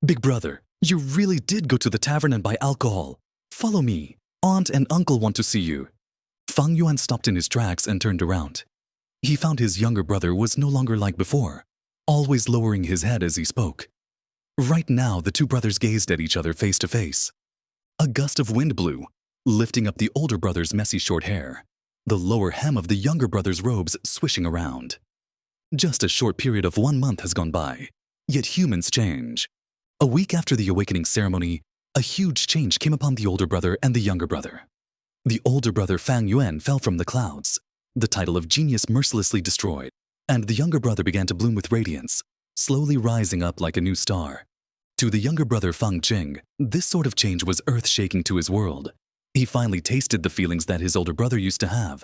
"Big brother, You really did go to the tavern and buy alcohol. Follow me. Aunt and uncle want to see you. Fang Yuan stopped in his tracks and turned around. He found his younger brother was no longer like before, always lowering his head as he spoke. Right now, the two brothers gazed at each other face to face. A gust of wind blew, lifting up the older brother's messy short hair, the lower hem of the younger brother's robes swishing around. Just a short period of 1 month has gone by, yet humans change. A week after the awakening ceremony, a huge change came upon the older brother and the younger brother. The older brother Fang Yuan fell from the clouds, the title of genius mercilessly destroyed, and the younger brother began to bloom with radiance, slowly rising up like a new star. To the younger brother Fang Jing, this sort of change was earth-shaking to his world. He finally tasted the feelings that his older brother used to have,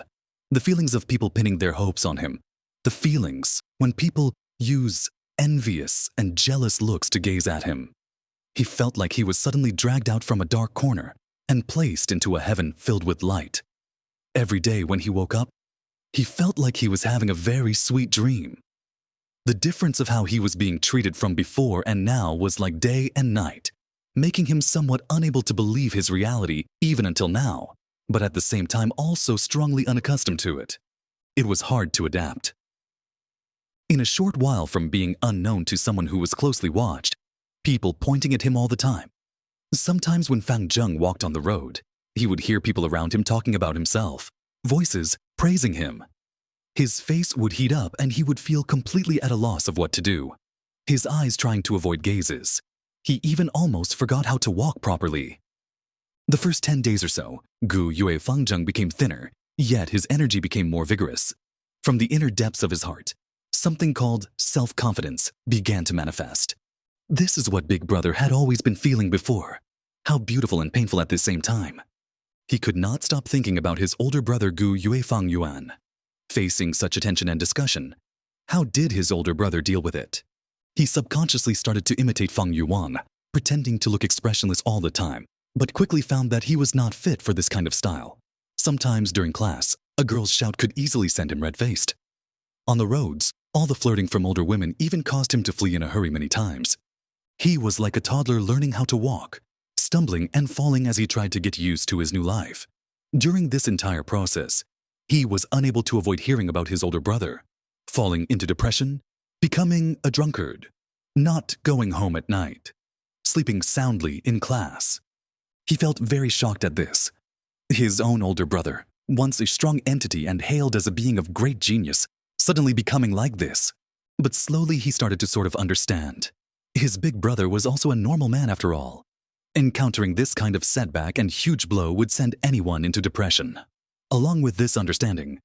the feelings of people pinning their hopes on him, the feelings when people use envious and jealous looks to gaze at him. He felt like he was suddenly dragged out from a dark corner and placed into a heaven filled with light. Every day when he woke up, he felt like he was having a very sweet dream. The difference of how he was being treated from before and now was like day and night, making him somewhat unable to believe his reality even until now, but at the same time also strongly unaccustomed to it. It was hard to adapt. In a short while from being unknown to someone who was closely watched, people pointing at him all the time. Sometimes when Fang Zheng walked on the road, he would hear people around him talking about himself, voices praising him. His face would heat up and he would feel completely at a loss of what to do, his eyes trying to avoid gazes. He even almost forgot how to walk properly. The first 10 days or so, Gu Yue Fang Zheng became thinner, yet his energy became more vigorous. From the inner depths of his heart, something called self-confidence began to manifest. This is what Big Brother had always been feeling before. How beautiful and painful at the same time. He could not stop thinking about his older brother Gu Yue Fang Yuan. Facing such attention and discussion, how did his older brother deal with it? He subconsciously started to imitate Fang Yuan, pretending to look expressionless all the time, but quickly found that he was not fit for this kind of style. Sometimes during class, a girl's shout could easily send him red-faced. On the roads, all the flirting from older women even caused him to flee in a hurry many times. He was like a toddler learning how to walk, stumbling and falling as he tried to get used to his new life. During this entire process, he was unable to avoid hearing about his older brother, falling into depression, becoming a drunkard, not going home at night, sleeping soundly in class. He felt very shocked at this. His own older brother, once a strong entity and hailed as a being of great genius, suddenly becoming like this. But slowly he started to sort of understand. His big brother was also a normal man after all. Encountering this kind of setback and huge blow would send anyone into depression. Along with this understanding,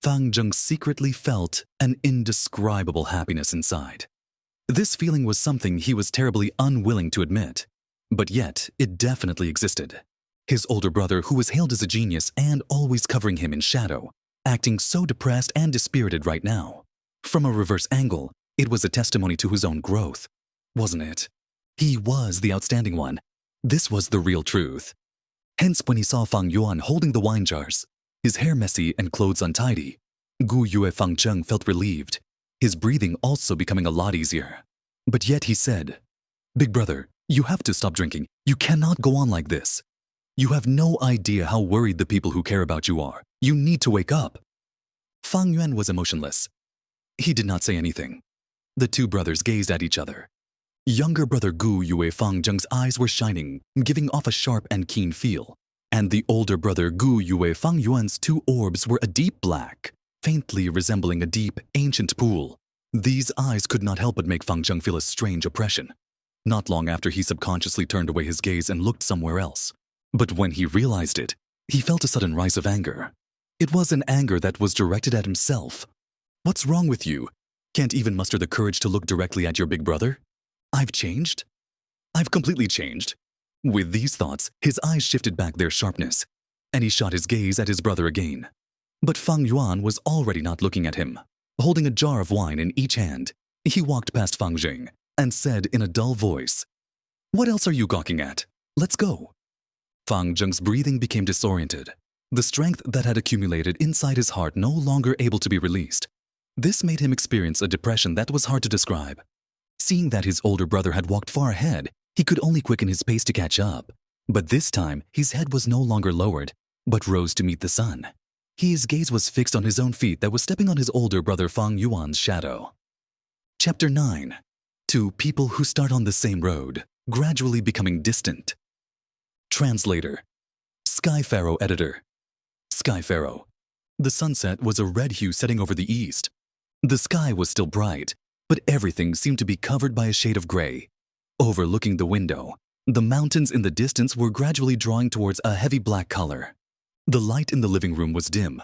Fang Zheng secretly felt an indescribable happiness inside. This feeling was something he was terribly unwilling to admit, but yet it definitely existed. His older brother, who was hailed as a genius and always covering him in shadow, acting so depressed and dispirited right now. From a reverse angle, it was a testimony to his own growth, wasn't it? He was the outstanding one. This was the real truth. Hence, when he saw Fang Yuan holding the wine jars, his hair messy and clothes untidy, Gu Yue Fang Zheng felt relieved, his breathing also becoming a lot easier. But yet he said, "Big brother, you have to stop drinking. You cannot go on like this. You have no idea how worried the people who care about you are. You need to wake up." Fang Yuan was emotionless. He did not say anything. The two brothers gazed at each other. Younger brother Gu Yue Fang Zheng's eyes were shining, giving off a sharp and keen feel, and the older brother Gu Yue Fang Yuan's two orbs were a deep black, faintly resembling a deep, ancient pool. These eyes could not help but make Fang Zheng feel a strange oppression. Not long after, he subconsciously turned away his gaze and looked somewhere else. But when he realized it, he felt a sudden rise of anger. It was an anger that was directed at himself. What's wrong with you? Can't even muster the courage to look directly at your big brother? I've changed? I've completely changed. With these thoughts, his eyes shifted back their sharpness, and he shot his gaze at his brother again. But Fang Yuan was already not looking at him. Holding a jar of wine in each hand, he walked past Fang Jing and said in a dull voice, "What else are you gawking at? Let's go." Fang Zheng's breathing became disoriented, the strength that had accumulated inside his heart no longer able to be released. This made him experience a depression that was hard to describe. Seeing that his older brother had walked far ahead, He could only quicken his pace to catch up, but this time his head was no longer lowered, but rose to meet the sun. His gaze was fixed on his own feet that was stepping on his older brother Fang Yuan's shadow. Chapter 9. Two people who start on the same road, gradually becoming distant. Translator. Sky Pharaoh Editor. Sky Pharaoh. The sunset was a red hue setting over the east. The sky was still bright, but everything seemed to be covered by a shade of gray. Overlooking the window, the mountains in the distance were gradually drawing towards a heavy black color. The light in the living room was dim.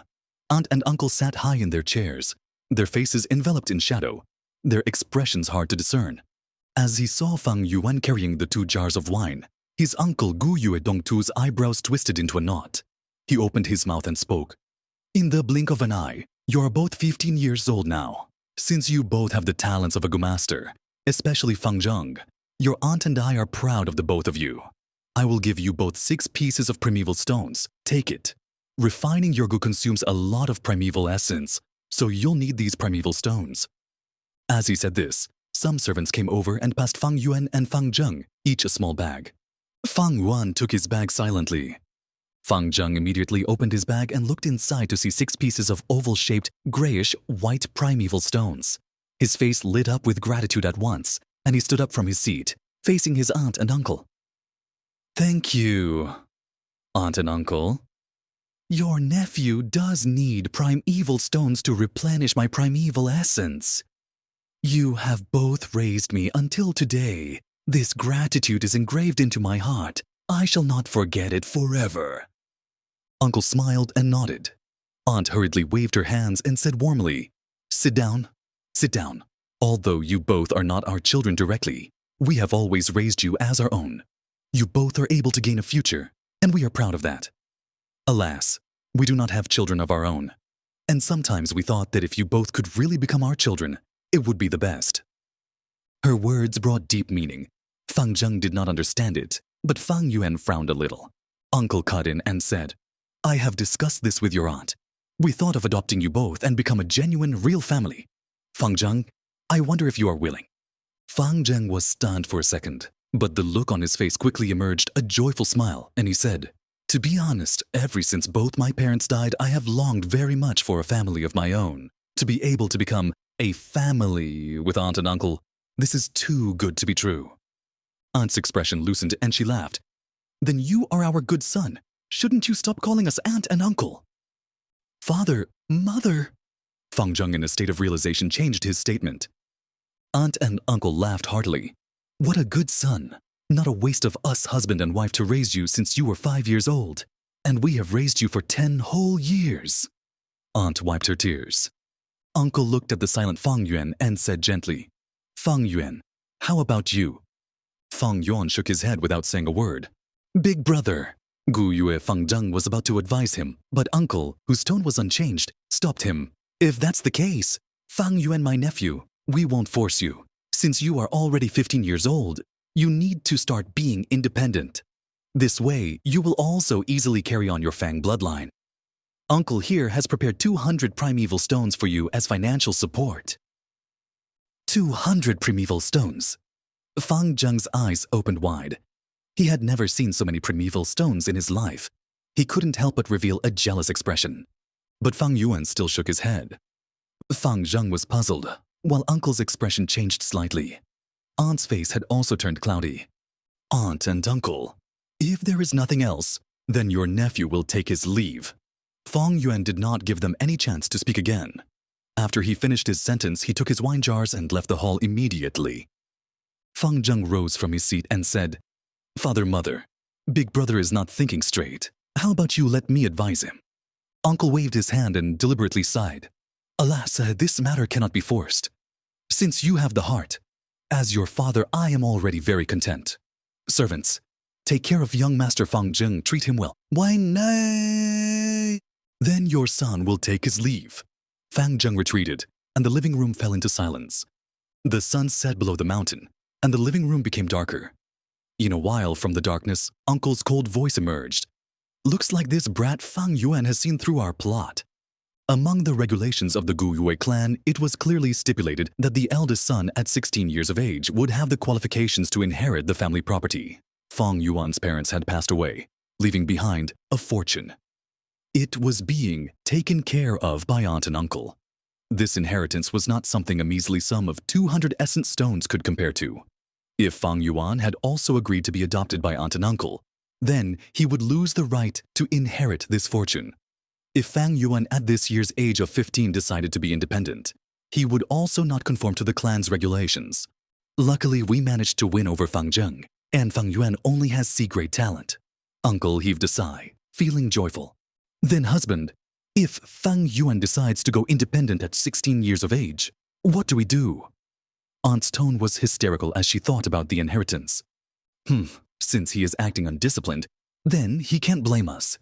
Aunt and uncle sat high in their chairs, their faces enveloped in shadow, their expressions hard to discern. As he saw Fang Yuan carrying the 2 jars of wine, his uncle Gu Yue Dongtu's eyebrows twisted into a knot. He opened his mouth and spoke. In the blink of an eye, you are both 15 years old now. Since you both have the talents of a Gu master, especially Fang Zheng, your aunt and I are proud of the both of you. I will give you both 6 pieces of primeval stones. Take it. Refining your Gu consumes a lot of primeval essence, so you'll need these primeval stones. As he said this, some servants came over and passed Fang Yuan and Fang Zheng each a small bag. Fang Yuan took his bag silently. Fang Zheng immediately opened his bag and looked inside to see 6 pieces of oval-shaped, grayish-white primeval stones. His face lit up with gratitude at once, and he stood up from his seat, facing his aunt and uncle. Thank you, aunt and uncle. Your nephew does need primeval stones to replenish my primeval essence. You have both raised me until today. This gratitude is engraved into my heart. I shall not forget it forever. Uncle smiled and nodded. Aunt hurriedly waved her hands and said warmly, Sit down. Sit down. Although you both are not our children directly, we have always raised you as our own. You both are able to gain a future, and we are proud of that. Alas, we do not have children of our own, and sometimes we thought that if you both could really become our children, it would be the best. Her words brought deep meaning. Fang Zheng did not understand it, but Fang Yuan frowned a little. Uncle cut in and said, I have discussed this with your aunt. We thought of adopting you both and become a genuine, real family. Fang Zheng, I wonder if you are willing. Fang Zheng was stunned for a second, but the look on his face quickly emerged a joyful smile, and he said, To be honest, ever since both my parents died, I have longed very much for a family of my own. To be able to become a family with aunt and uncle, this is too good to be true. Aunt's expression loosened and she laughed. Then you are our good son. Shouldn't you stop calling us aunt and uncle? Father, mother. Fang Zheng, in a state of realization, changed his statement. Aunt and uncle laughed heartily. What a good son. Not a waste of us husband and wife to raise you since you were 5 years old. And we have raised you for 10 whole years. Aunt wiped her tears. Uncle looked at the silent Fang Yuan and said gently, Fang Yuan, how about you? Fang Yuan shook his head without saying a word. Big brother. Gu Yue Fang Zheng was about to advise him, but uncle, whose tone was unchanged, stopped him. If that's the case, Fang Yuan, my nephew, we won't force you. Since you are already 15 years old, you need to start being independent. This way, you will also easily carry on your Fang bloodline. Uncle here has prepared 200 primeval stones for you as financial support. 200 primeval stones. Fang Zheng's eyes opened wide. He had never seen so many primeval stones in his life. He couldn't help but reveal a jealous expression. But Fang Yuan still shook his head. Fang Zheng was puzzled, while Uncle's expression changed slightly. Aunt's face had also turned cloudy. Aunt and Uncle, if there is nothing else, then your nephew will take his leave. Fang Yuan did not give them any chance to speak again. After he finished his sentence, he took his wine jars and left the hall immediately. Fang Zheng rose from his seat and said, Father, mother, big brother is not thinking straight. How about you let me advise him? Uncle waved his hand and deliberately sighed. Alas, this matter cannot be forced. Since you have the heart, as your father, I am already very content. Servants, take care of young Master Fang Zheng, treat him well. Why, nay. Then your son will take his leave. Fang Zheng retreated, and the living room fell into silence. The sun set below the mountain, and the living room became darker. In a while, from the darkness, Uncle's cold voice emerged. Looks like this brat Fang Yuan has seen through our plot. Among the regulations of the Guyue clan, it was clearly stipulated that the eldest son at 16 years of age would have the qualifications to inherit the family property. Fang Yuan's parents had passed away, leaving behind a fortune. It was being taken care of by aunt and uncle. This inheritance was not something a measly sum of 200 essence stones could compare to. If Fang Yuan had also agreed to be adopted by aunt and uncle, then he would lose the right to inherit this fortune. If Fang Yuan at this year's age of 15 decided to be independent, he would also not conform to the clan's regulations. Luckily, we managed to win over Fang Zheng, and Fang Yuan only has C-grade talent. Uncle heaved a sigh, feeling joyful. Then husband, if Fang Yuan decides to go independent at 16 years of age, what do we do? Aunt's tone was hysterical as she thought about the inheritance. Since he is acting undisciplined, then he can't blame us.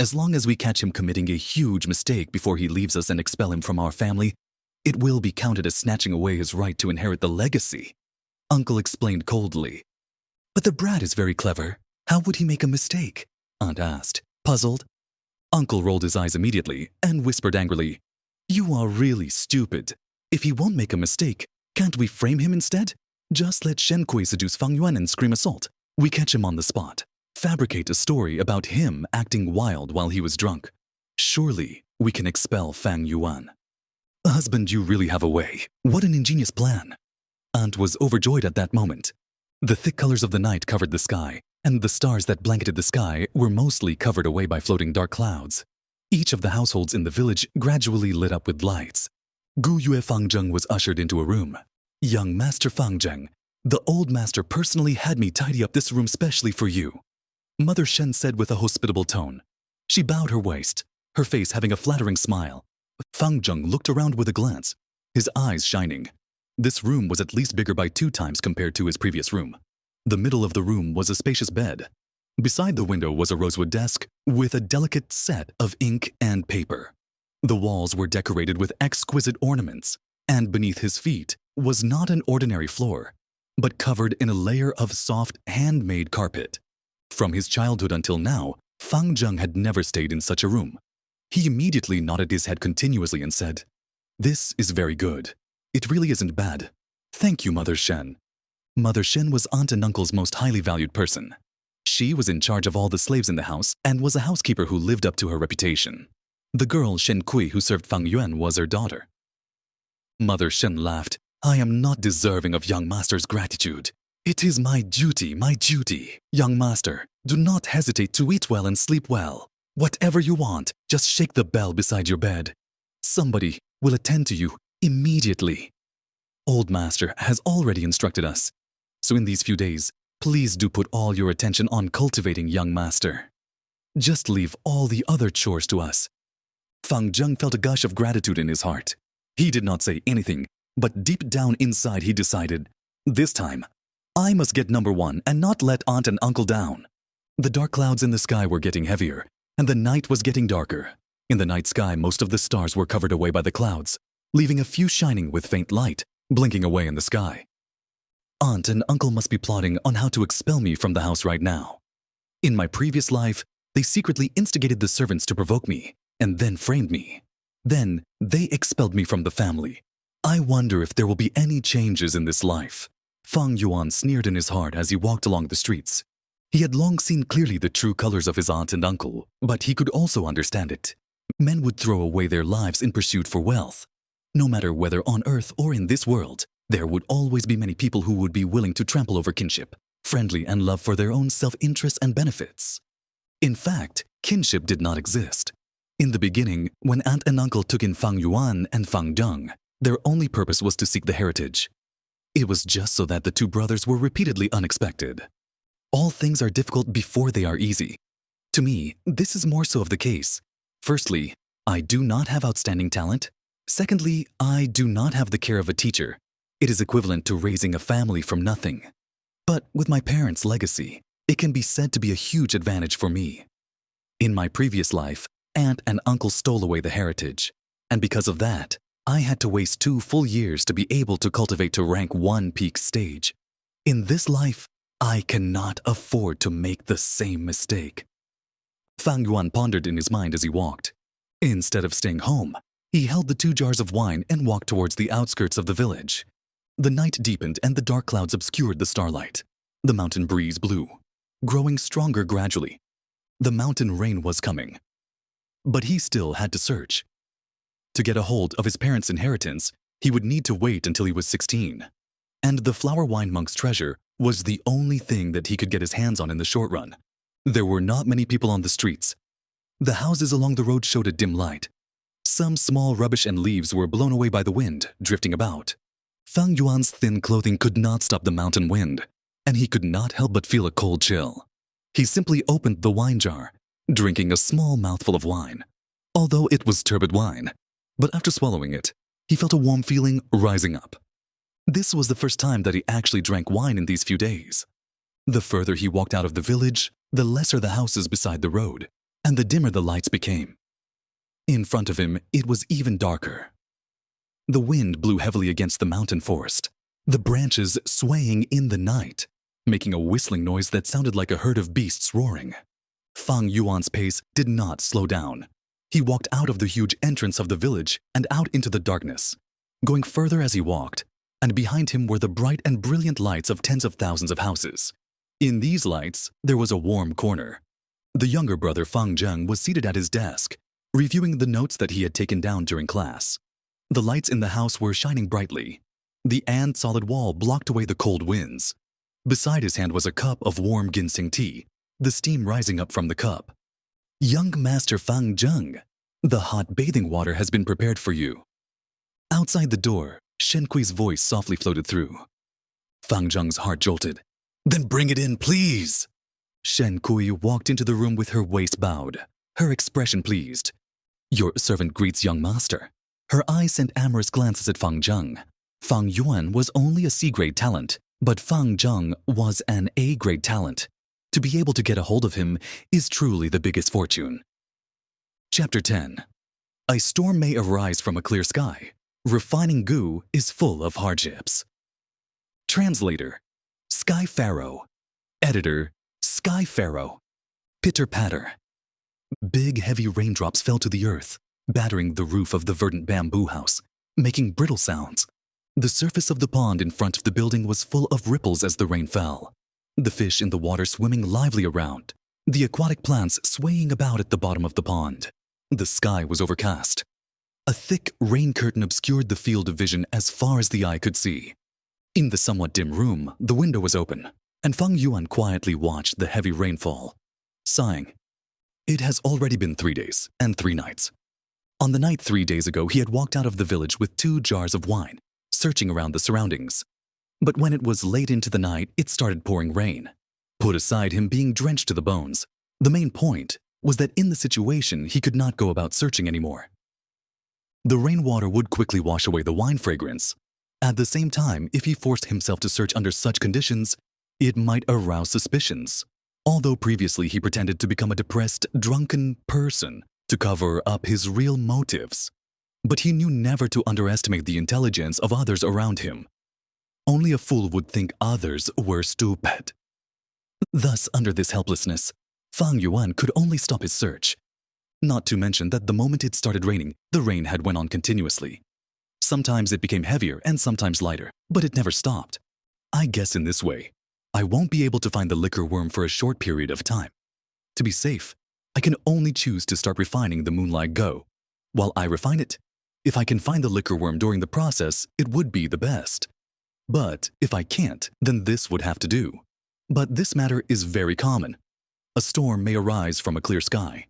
As long as we catch him committing a huge mistake before he leaves us and expel him from our family, it will be counted as snatching away his right to inherit the legacy. Uncle explained coldly. But the brat is very clever. How would he make a mistake? Aunt asked, puzzled. Uncle rolled his eyes immediately and whispered angrily, You are really stupid. If he won't make a mistake, can't we frame him instead? Just let Shen Kui seduce Fang Yuan and scream assault. We catch him on the spot. Fabricate a story about him acting wild while he was drunk. Surely we can expel Fang Yuan. Husband, you really have a way. What an ingenious plan. Aunt was overjoyed at that moment. The thick colors of the night covered the sky, and the stars that blanketed the sky were mostly covered away by floating dark clouds. Each of the households in the village gradually lit up with lights. Guyue Fang Zheng was ushered into a room. Young Master Fang Zheng, the old master personally had me tidy up this room specially for you. Mother Shen said with a hospitable tone. She bowed her waist, her face having a flattering smile. Fang Zheng looked around with a glance, his eyes shining. This room was at least bigger by 2 times compared to his previous room. The middle of the room was a spacious bed. Beside the window was a rosewood desk with a delicate set of ink and paper. The walls were decorated with exquisite ornaments, and beneath his feet was not an ordinary floor, but covered in a layer of soft handmade carpet. From his childhood until now, Fang Zheng had never stayed in such a room. He immediately nodded his head continuously and said, This is very good. It really isn't bad. Thank you, Mother Shen. Mother Shen was aunt and uncle's most highly valued person. She was in charge of all the slaves in the house and was a housekeeper who lived up to her reputation. The girl Shen Kui who served Fang Yuan was her daughter. Mother Shen laughed. I am not deserving of young master's gratitude. It is my duty, my duty. Young master, do not hesitate to eat well and sleep well. Whatever you want, just shake the bell beside your bed. Somebody will attend to you immediately. Old master has already instructed us. So in these few days, please do put all your attention on cultivating young master. Just leave all the other chores to us. Fang Zheng felt a gush of gratitude in his heart. He did not say anything, but deep down inside he decided, this time, I must get number 1 and not let aunt and uncle down. The dark clouds in the sky were getting heavier, and the night was getting darker. In the night sky, most of the stars were covered away by the clouds, leaving a few shining with faint light, blinking away in the sky. Aunt and uncle must be plotting on how to expel me from the house right now. In my previous life, they secretly instigated the servants to provoke me, and then framed me. Then they expelled me from the family. I wonder if there will be any changes in this life. Fang Yuan sneered in his heart as he walked along the streets. He had long seen clearly the true colors of his aunt and uncle, but he could also understand it. Men would throw away their lives in pursuit for wealth. No matter whether on earth or in this world, there would always be many people who would be willing to trample over kinship, friendly and love for their own self-interest and benefits. In fact, kinship did not exist. In the beginning, when aunt and uncle took in Fang Yuan and Fang Zheng, their only purpose was to seek the heritage. It was just so that the 2 brothers were repeatedly unexpected. All things are difficult before they are easy. To me, this is more so of the case. Firstly, I do not have outstanding talent. Secondly, I do not have the care of a teacher. It is equivalent to raising a family from nothing. But with my parents' legacy, it can be said to be a huge advantage for me. In my previous life, aunt and uncle stole away the heritage, and because of that, I had to waste 2 full years to be able to cultivate to rank 1 peak stage. In this life, I cannot afford to make the same mistake. Fang Yuan pondered in his mind as he walked. Instead of staying home, He held the 2 jars of wine and walked towards the outskirts of the village. The night deepened and the dark clouds obscured the starlight. The mountain breeze blew, growing stronger gradually. The mountain rain was coming. But he still had to search. To get a hold of his parents' inheritance, he would need to wait until he was 16. And the flower wine monk's treasure was the only thing that he could get his hands on in the short run. There were not many people on the streets. The houses along the road showed a dim light. Some small rubbish and leaves were blown away by the wind, drifting about. Fang Yuan's thin clothing could not stop the mountain wind, and he could not help but feel a cold chill. He simply opened the wine jar, drinking a small mouthful of wine, although it was turbid wine. But after swallowing it, he felt a warm feeling rising up. This was the first time that he actually drank wine in these few days. The further he walked out of the village, the lesser the houses beside the road, and the dimmer the lights became. In front of him, it was even darker. The wind blew heavily against the mountain forest, the branches swaying in the night, making a whistling noise that sounded like a herd of beasts roaring. Fang Yuan's pace did not slow down. He walked out of the huge entrance of the village and out into the darkness, going further as he walked, and behind him were the bright and brilliant lights of tens of thousands of houses. In these lights, there was a warm corner. The younger brother Fang Zheng was seated at his desk, reviewing the notes that he had taken down during class. The lights in the house were shining brightly. The solid wall blocked away the cold winds. Beside his hand was a cup of warm ginseng tea, the steam rising up from the cup. "Young Master Fang Zheng, the hot bathing water has been prepared for you." Outside the door, Shen Kui's voice softly floated through. Fang Zheng's heart jolted. "Then bring it in, please." Shen Kui walked into the room with her waist bowed, her expression pleased. "Your servant greets young master." Her eyes sent amorous glances at Fang Zheng. Fang Yuan was only a C-grade talent, but Fang Zheng was an A-grade talent. To be able to get a hold of him is truly the biggest fortune. Chapter 10. A storm may arise from a clear sky. Refining goo is full of hardships. Translator: Sky Pharaoh. Editor: Sky Pharaoh. Pitter-patter. Big, heavy raindrops fell to the earth, battering the roof of the verdant bamboo house, making brittle sounds. The surface of the pond in front of the building was full of ripples as the rain fell. The fish in the water swimming lively around, the aquatic plants swaying about at the bottom of the pond. The sky was overcast. A thick rain curtain obscured the field of vision as far as the eye could see. In the somewhat dim room, the window was open, and Fang Yuan quietly watched the heavy rainfall, sighing. It has already been 3 days and 3 nights. On the night 3 days ago, he had walked out of the village with 2 jars of wine, searching around the surroundings. But when it was late into the night, it started pouring rain. Put aside him being drenched to the bones, the main point was that in the situation, he could not go about searching anymore. The rainwater would quickly wash away the wine fragrance. At the same time, if he forced himself to search under such conditions, it might arouse suspicions. Although previously he pretended to become a depressed, drunken person to cover up his real motives. But he knew never to underestimate the intelligence of others around him. Only a fool would think others were stupid. Thus, under this helplessness, Fang Yuan could only stop his search. Not to mention that the moment it started raining, the rain had went on continuously. Sometimes it became heavier and sometimes lighter, but it never stopped. I guess in this way, I won't be able to find the liquor worm for a short period of time. To be safe, I can only choose to start refining the moonlight go. While I refine it, if I can find the liquor worm during the process, it would be the best. But if I can't, then this would have to do. But this matter is very common. A storm may arise from a clear sky.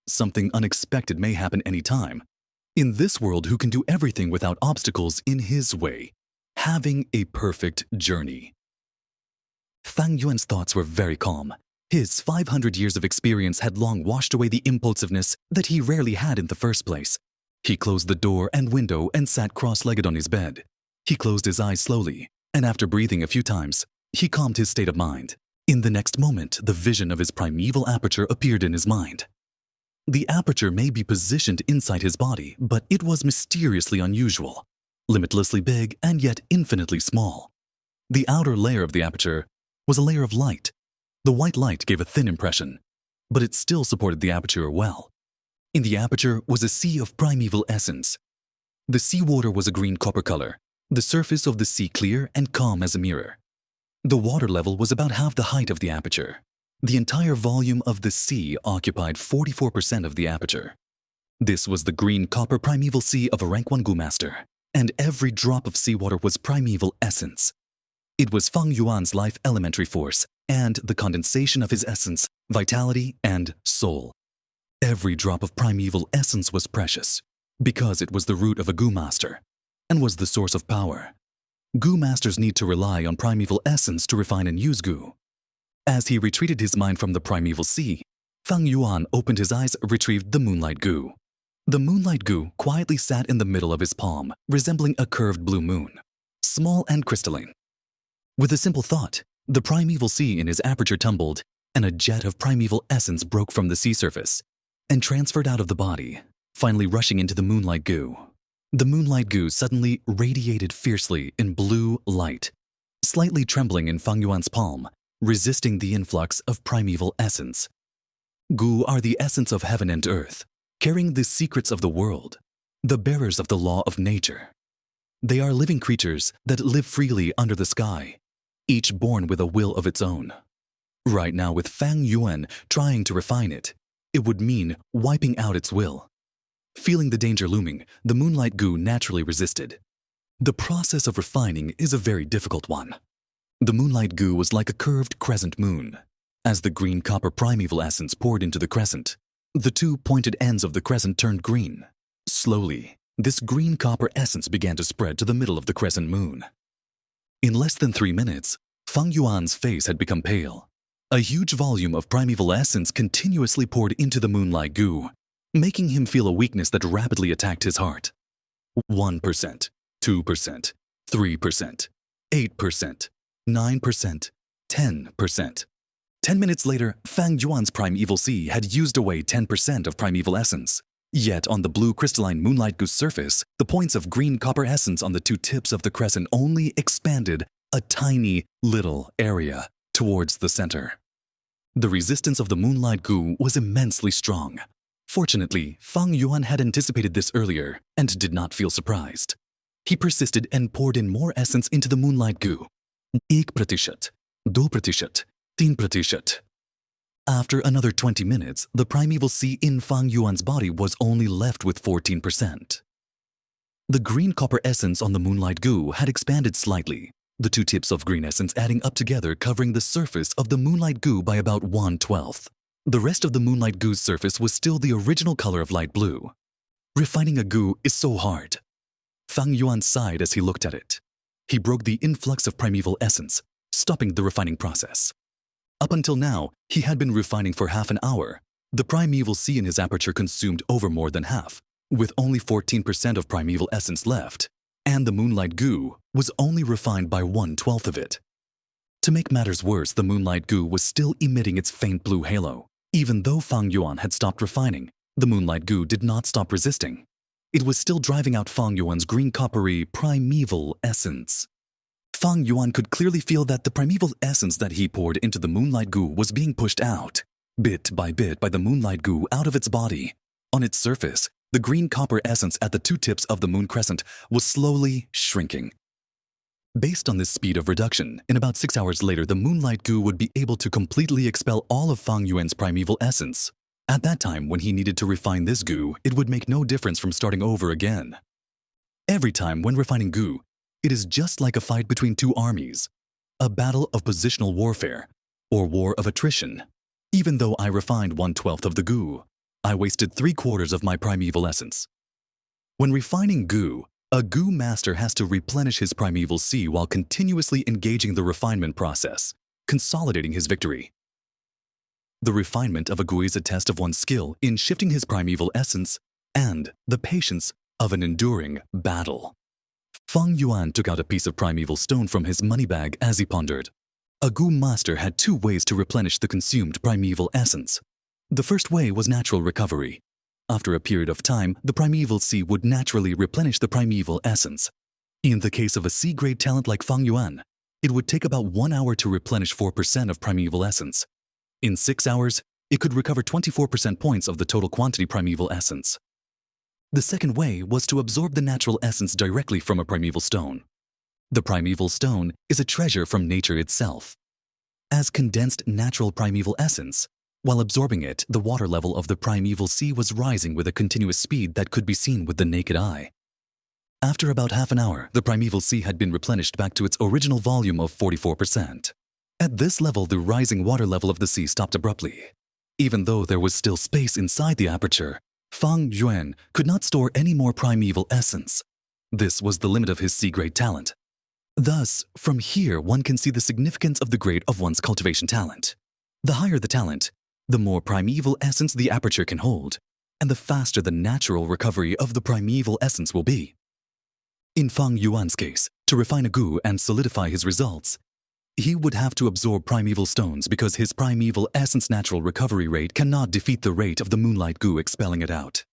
Something unexpected may happen any time. In this world, who can do everything without obstacles in his way, having a perfect journey. Fang Yuan's thoughts were very calm. His 500 years of experience had long washed away the impulsiveness that he rarely had in the first place. He closed the door and window and sat cross-legged on his bed. He closed his eyes slowly, and after breathing a few times, he calmed his state of mind. In the next moment, the vision of his primeval aperture appeared in his mind. The aperture may be positioned inside his body, but it was mysteriously unusual, limitlessly big and yet infinitely small. The outer layer of the aperture was a layer of light. The white light gave a thin impression, but it still supported the aperture well. In the aperture was a sea of primeval essence, The seawater was a green copper color, the surface of the sea clear and calm as a mirror. The water level was about half the height of the aperture. The entire volume of the sea occupied 44% of the aperture. This was the green copper primeval sea of a rank 1 Gu master, and every drop of seawater was primeval essence. It was Fang Yuan's life elementary force and the condensation of his essence, vitality, and soul. Every drop of primeval essence was precious, because it was the root of a Gu master, and was the source of power. Gu masters need to rely on primeval essence to refine and use Gu. As he retreated his mind from the primeval sea, Fang Yuan opened his eyes, retrieved the moonlight Gu. The moonlight Gu quietly sat in the middle of his palm, resembling a curved blue moon, small and crystalline. With a simple thought, the primeval sea in his aperture tumbled, and a jet of primeval essence broke from the sea surface and transferred out of the body, finally rushing into the moonlight Gu. The moonlight Gu suddenly radiated fiercely in blue light, slightly trembling in Fang Yuan's palm, resisting the influx of primeval essence. Gu are the essence of heaven and earth, carrying the secrets of the world, the bearers of the law of nature. They are living creatures that live freely under the sky, each born with a will of its own. Right now, with Fang Yuan trying to refine it, it would mean wiping out its will. Feeling the danger looming, the moonlight Gu naturally resisted. The process of refining is a very difficult one. The moonlight Gu was like a curved crescent moon. As the green copper primeval essence poured into the crescent, the two pointed ends of the crescent turned green. Slowly, this green copper essence began to spread to the middle of the crescent moon. In less than 3 minutes, Fang Yuan's face had become pale. A huge volume of primeval essence continuously poured into the moonlight Gu, making him feel a weakness that rapidly attacked his heart. 1%, 2%, 3%, 8%, 9%, 10%. 10 minutes later, Fang Yuan's primeval sea had used away 10% of primeval essence. Yet on the blue crystalline moonlight Gu's surface, the points of green copper essence on the two tips of the crescent only expanded a tiny little area towards the center. The resistance of the moonlight Gu was immensely strong. Fortunately, Fang Yuan had anticipated this earlier and did not feel surprised. He persisted and poured in more essence into the moonlight Gu. 1%, 2%, 3%. After another 20 minutes, the primeval sea in Fang Yuan's body was only left with 14%. The green copper essence on the moonlight Gu had expanded slightly, the two tips of green essence adding up together, covering the surface of the moonlight Gu by about 1/12. The rest of the moonlight Gu's surface was still the original color of light blue. Refining a Gu is so hard. Fang Yuan sighed as he looked at it. He broke the influx of primeval essence, stopping the refining process. Up until now, he had been refining for half an hour. The primeval sea in his aperture consumed over more than half, with only 14% of primeval essence left, and the moonlight Gu was only refined by 1/12 of it. To make matters worse, the moonlight Gu was still emitting its faint blue halo. Even though Fang Yuan had stopped refining, the moonlight Gu did not stop resisting. It was still driving out Fang Yuan's green coppery primeval essence. Fang Yuan could clearly feel that the primeval essence that he poured into the moonlight Gu was being pushed out, bit by the moonlight Gu out of its body. On its surface, the green copper essence at the two tips of the moon crescent was slowly shrinking. Based on this speed of reduction, in about 6 hours later, the moonlight Gu would be able to completely expel all of Fang Yuan's primeval essence. At that time, when he needed to refine this Gu, it would make no difference from starting over again. Every time when refining Gu, it is just like a fight between two armies, a battle of positional warfare, or war of attrition. Even though I refined 1/12 of the Gu, I wasted 3/4 of my primeval essence. When refining Gu, a Gu master has to replenish his primeval sea while continuously engaging the refinement process, consolidating his victory. The refinement of a Gu is a test of one's skill in shifting his primeval essence and the patience of an enduring battle. Fang Yuan took out a piece of primeval stone from his money bag as he pondered. A Gu master had 2 ways to replenish the consumed primeval essence. The first way was natural recovery. After a period of time, the primeval sea would naturally replenish the primeval essence. In the case of a C-grade talent like Fang Yuan, it would take about 1 hour to replenish 4% of primeval essence. In 6 hours, it could recover 24% points of the total quantity primeval essence. The second way was to absorb the natural essence directly from a primeval stone. The primeval stone is a treasure from nature itself. As condensed natural primeval essence, while absorbing it, the water level of the primeval sea was rising with a continuous speed that could be seen with the naked eye. After about half an hour, the primeval sea had been replenished back to its original volume of 44%. At this level, the rising water level of the sea stopped abruptly. Even though there was still space inside the aperture, Fang Yuan could not store any more primeval essence. This was the limit of his C-grade talent. Thus, from here one can see the significance of the grade of one's cultivation talent. The higher the talent, the more primeval essence the aperture can hold, and the faster the natural recovery of the primeval essence will be. In Fang Yuan's case, to refine a goo and solidify his results, he would have to absorb primeval stones because his primeval essence natural recovery rate cannot defeat the rate of the moonlight goo expelling it out.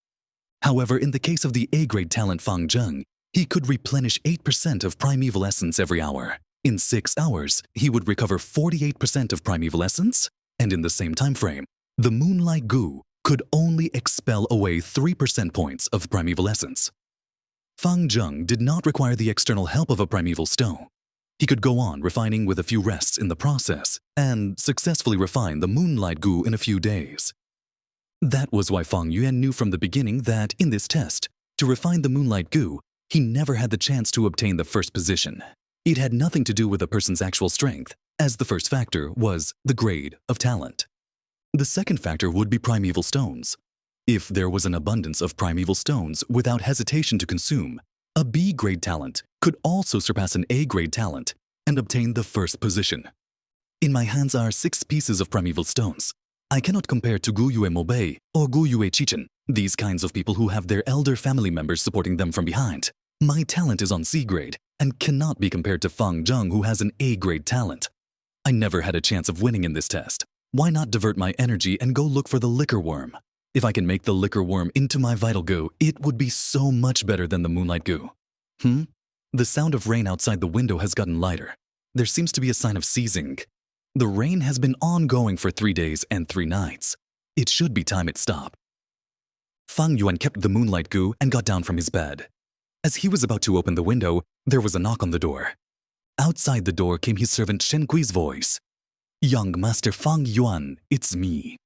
However, in the case of the A-grade talent Fang Zheng, he could replenish 8% of primeval essence every hour. In 6 hours, he would recover 48% of primeval essence, and in the same time frame, the moonlight goo could only expel away 3% points of primeval essence. Fang Zheng did not require the external help of a primeval stone. He could go on refining with a few rests in the process and successfully refine the moonlight goo in a few days. That was why Fang Yuan knew from the beginning that, in this test, to refine the moonlight goo, he never had the chance to obtain the first position. It had nothing to do with a person's actual strength, as the first factor was the grade of talent. The second factor would be primeval stones. If there was an abundance of primeval stones without hesitation to consume, a B-grade talent could also surpass an A-grade talent and obtain the first position. In my hands are 6 pieces of primeval stones. I cannot compare to Gu Yue Mobei or Gu Yue Chichen, these kinds of people who have their elder family members supporting them from behind. My talent is on C-grade and cannot be compared to Fang Zheng, who has an A-grade talent. I never had a chance of winning in this test. Why not divert my energy and go look for the liquor worm? If I can make the liquor worm into my vital goo, it would be so much better than the moonlight goo. The sound of rain outside the window has gotten lighter. There seems to be a sign of ceasing. The rain has been ongoing for 3 days and 3 nights. It should be time it stopped. Fang Yuan kept the moonlight goo and got down from his bed. As he was about to open the window, there was a knock on the door. Outside the door came his servant Shen Kui's voice. "Young Master Fang Yuan, it's me.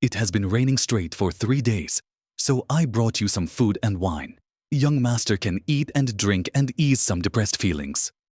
It has been raining straight for 3 days, so I brought you some food and wine. Young Master can eat and drink and ease some depressed feelings."